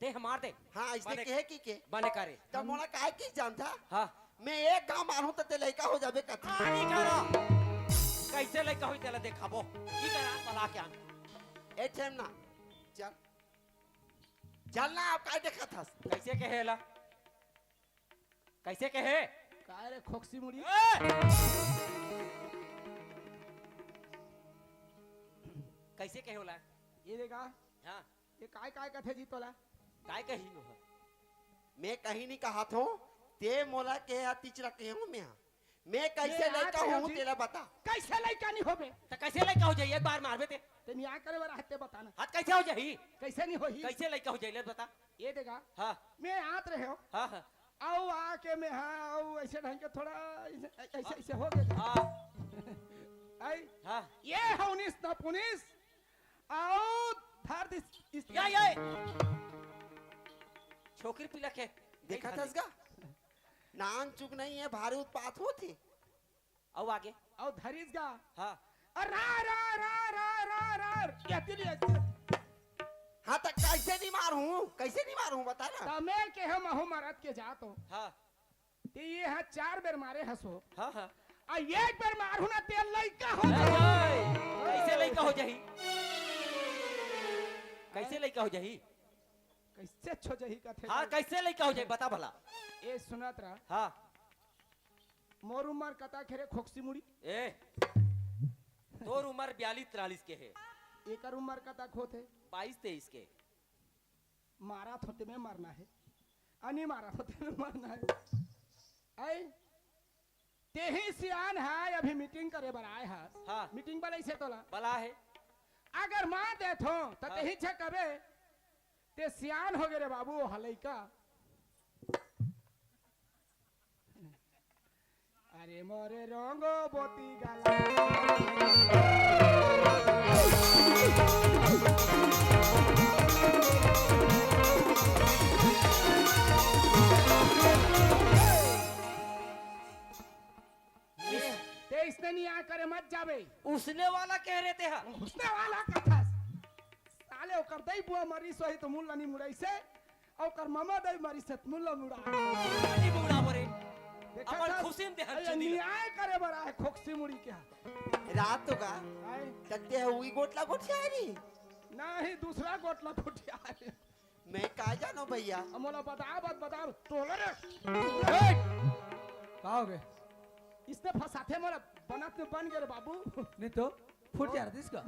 दे मार दे हाँ इसने बने- कहे की के बने करे तब मोला काय की जान था हाँ मैं एक गाँव मारू तो ते लड़का हो जाबे कथी आनी करो कैसे लइका होई तेला देखाबो की करा तला के आन ए ठेम ना चल चल ना आप काय देखा था कैसे कहेला कैसे कहे काय रे खोक्सी मुड़ी कैसे कहे होला ये देखा हाँ ये काय कथे जी तोला काय कही हो मैं कहीं नहीं कहा था ते मोला के तिचरा के हूँ मैं मैं कैसे मैं लड़का आज हूँ होती- तेरा बता। कैसे लड़का नहीं होबे तो कैसे लड़का हो जाइए एक बार मारबे ते ते न्याय करे वाला हत्ते बताना हाथ कैसे हो जाही कैसे नहीं होही कैसे लड़का हो जाइए बता ये देगा हाँ मैं आत रहे हो हाँ हाँ आओ आके मैं हाँ आओ ऐसे ढंग के थोड़ा ऐसे ऐसे हो गया हाँ आई हाँ ये है 19 ना 19 आओ धर दिस इस ये छोकरी पिला के देखा था इसका नान चुक नहीं है, भारी उत्पात होती। अब आगे आओ धरिस गा हाँ रा रा रा रा रा रा ये तेरी हाँ तो कैसे नहीं मारूं, कैसे नहीं मारूं बता ना। तमे के हम महु मरद के जात हो हाँ ते ये है 4 बेर मारे हसो हाँ हाँ आ एक बेर मारू ना तेल लइका हो कैसे लड़का हो जाही कैसे लड़का हो जाही कैसे छो जही कथे हाँ कैसे लड़का हो जाही बता भला ए सुनत रहा हाँ मोर उमर कता खेरे खोक्सी मुड़ी ए तोर उम्र 42-43 के है एकर उमर कता खोते 22-23 के मारा थोते में मरना है अनि मारा थोते में मरना है आई ते ही सियान है अभी मीटिंग करे बनाए है हाँ मीटिंग वाले से तोला बला है अगर मां देथो त हाँ। ते ही छ कबे ते सियान हो गए रे बाबू हलैका अरे मोरे रंगो बोती गाला ते इसने नहीं आ करे मत जाबे उसने वाला कह रहे थे हाँ उसने वाला कथा साले ओकर दई बुआ मरी सोही तो मुल्ला नहीं मुड़ाई से ओकर मामा दई मरी से मुल्ला मुड़ा नहीं बुरा बोरे देखा अपन था? खुशी में देहर अरे चुदी न्याय करे बड़ा है खोक्सी मुड़ी क्या रात होगा आए तत्ते हुई गोटला गोठियारी। नहीं दूसरा गोटला फुटिया मैं कहा जानो भैया, अमोला बता तोले रे कहा हो गए इसने फसाते मोला बनत में बन गए रे बाबू नहीं तो फूट जा रहा इसका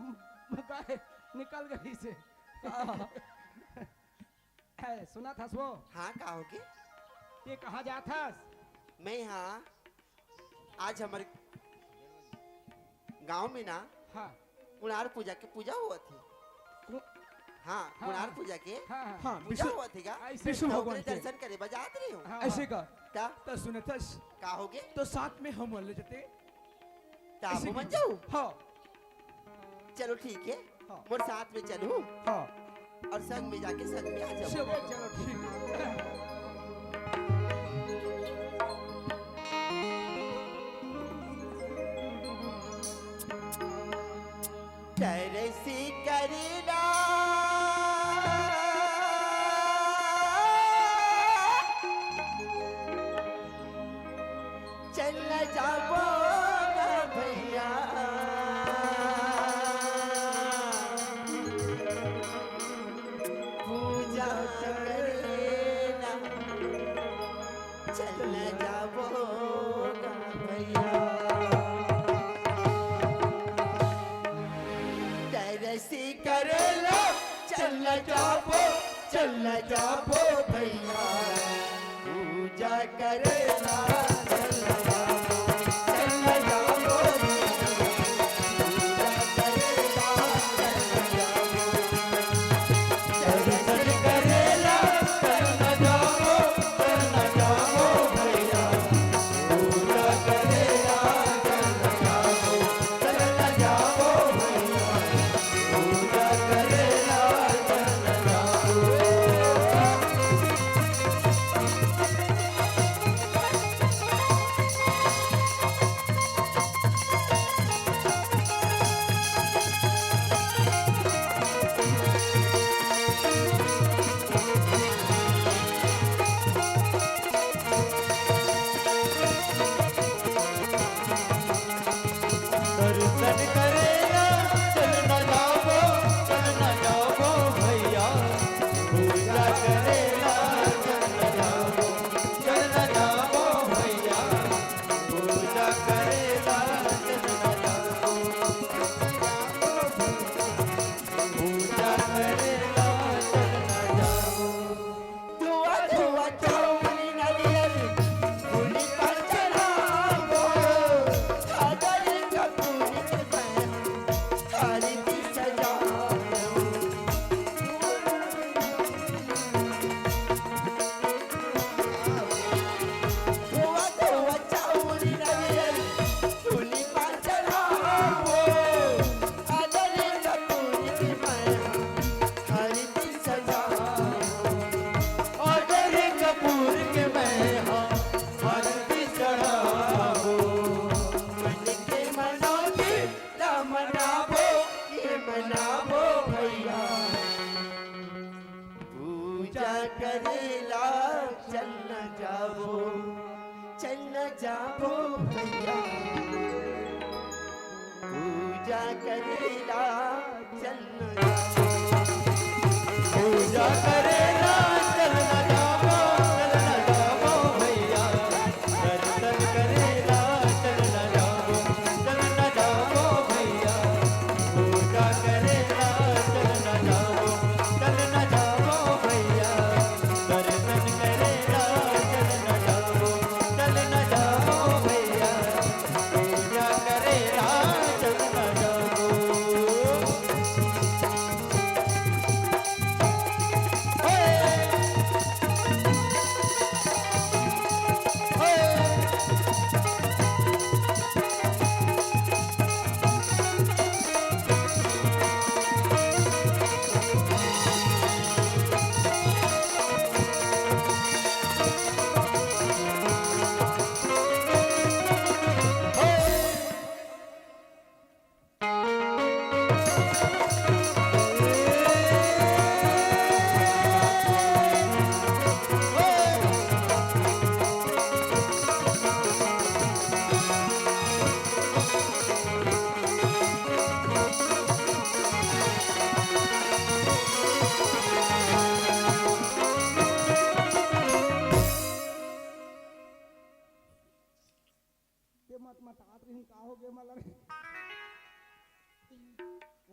गाय निकल गई से है सुना था वो हाँ कहोगे ये कहाँ जा था मैं यहाँ आज हमारे गांव में ना हाँ कुणार पूजा की पूजा हुआ थी। हाँ कुणार पूजा के हाँ हाँ हाँ पूजा हुआ थी का ऐसे विष्णु तो भगवान अपने के दर्शन करे बजात रही हूँ हाँ, ऐसे का ता तो सुने था कहोगे तो साथ में हम ले जाते ताबू बन जाऊँ। हाँ चलो ठीक है हाँ। मोर साथ में चलूँ हाँ और संग में जाके संग में आ जाऊँ। चलो चलो ठीक है तरसी करना चल जाओ भैया पूजा करना चल जाओ भैया तरसी करेला चल जाओ भैया पूजा करेला चल जाओ भैया पूजा करेला दर्शन करेला चल जाओ भैया पूजा करेला चल जाओ भैया पूजा करेला चल जाओ। दर्शन करेला चल न जाओ भैया पूजा करेला चल न जाओ भैया पूजा करेला चल न जाओ पूजा करेला चल न जाओ। धुआ धुआ चौनी नरियल फूली पर चढ़ाओ करेला चल न जाबो भैया पूजा करेला चल न जाबो पूजा करेला चल न जाबो भैया दर्शन करेला चल न जाबो भैया पूजा करेला चल न जाबो भैया दर्शन करेला चल न जाबो भैया पूजा करेला चल न जाबो ते मत आत रही का हो गे मला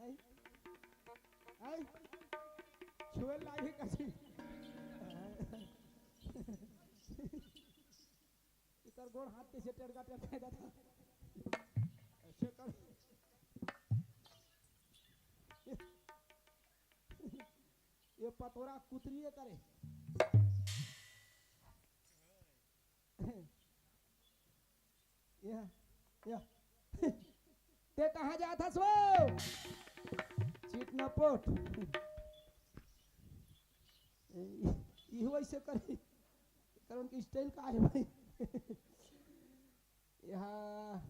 आई आई छुए लागे कसी इकर गोड़ हाथ के से टेड़का टेड़का था ऐसे कर ये पतोरा कुतरिए करे या ते कहाँ जा था सो चीट न पोट ये वैसे करे कर उनकी स्टाइल का है भाई यहाँ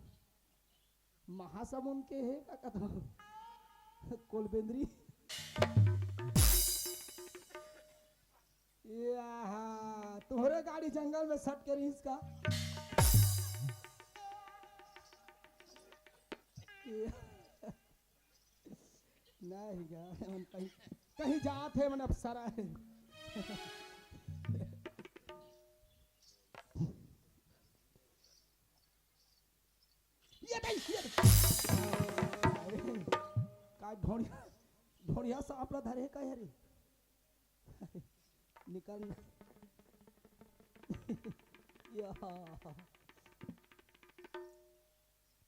महासमुंद के है का कहता कोलबेंद्री तुम्हारे गाड़ी जंगल में सट कर इसका नहीं कहीं कहीं जाते हैं मन अफसरा है ये का ढोड़िया सांपला धरे का रे निकल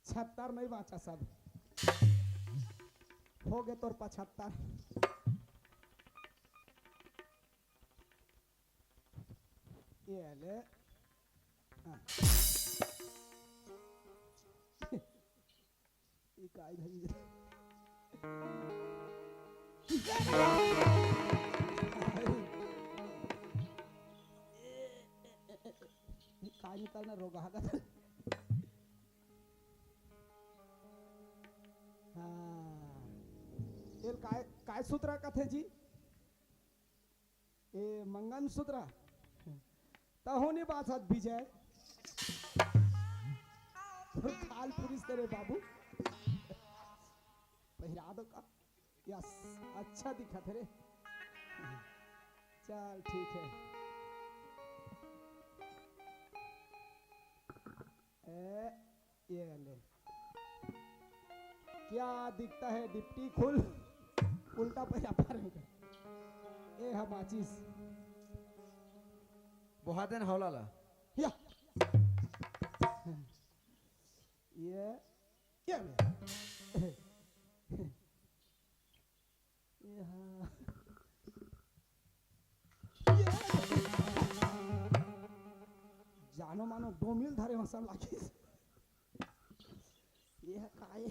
छत्तर नहीं बाचा सब हो गए तोर 75 ये ले इकाई धरी काय निकालना रोगा का काय सूत्र कथे जी ए मंगन सूत्र तहोनी बात विजय खाल पुलिस तेरे बाबू पहिरा दो का यस अच्छा दिखा थे रे चल ठीक है ये ले क्या दिखता है डिप्टी खुल उल्टा पैसा पार ए हम आचीस बोहादेन हौलाला या ये ले जानो मानो 2 मील धारे मसन लागी ये काय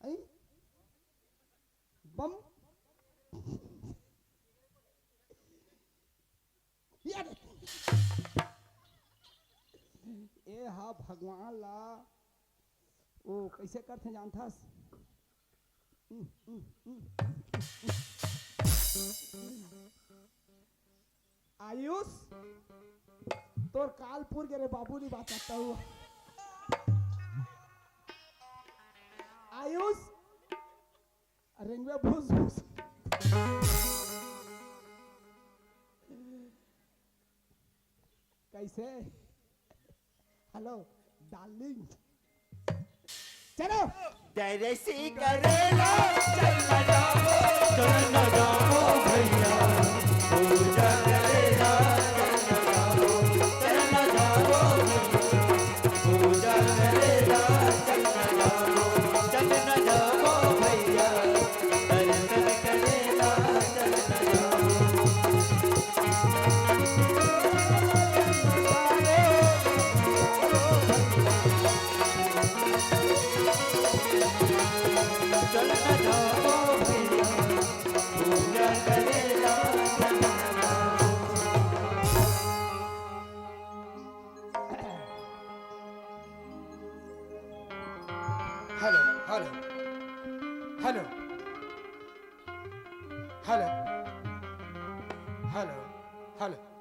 आई बम ए हा भगवान ला ओ कैसे करते जानथास आयुष तोर कालपुर के रे बाबू नहीं बात करता हुआ आयुष रेंगवे भूस भूस कैसे हेलो डार्लिंग चलो तेरे सी करेला चल न जाओ भैया पूजा करेला चल न जाओ पूजा करेला चल न जाओ भैया दर्शन करेला चल न जाओ चल न जाओ भैया पूजा करेला चल न जाओ hello hello hello hello hello hello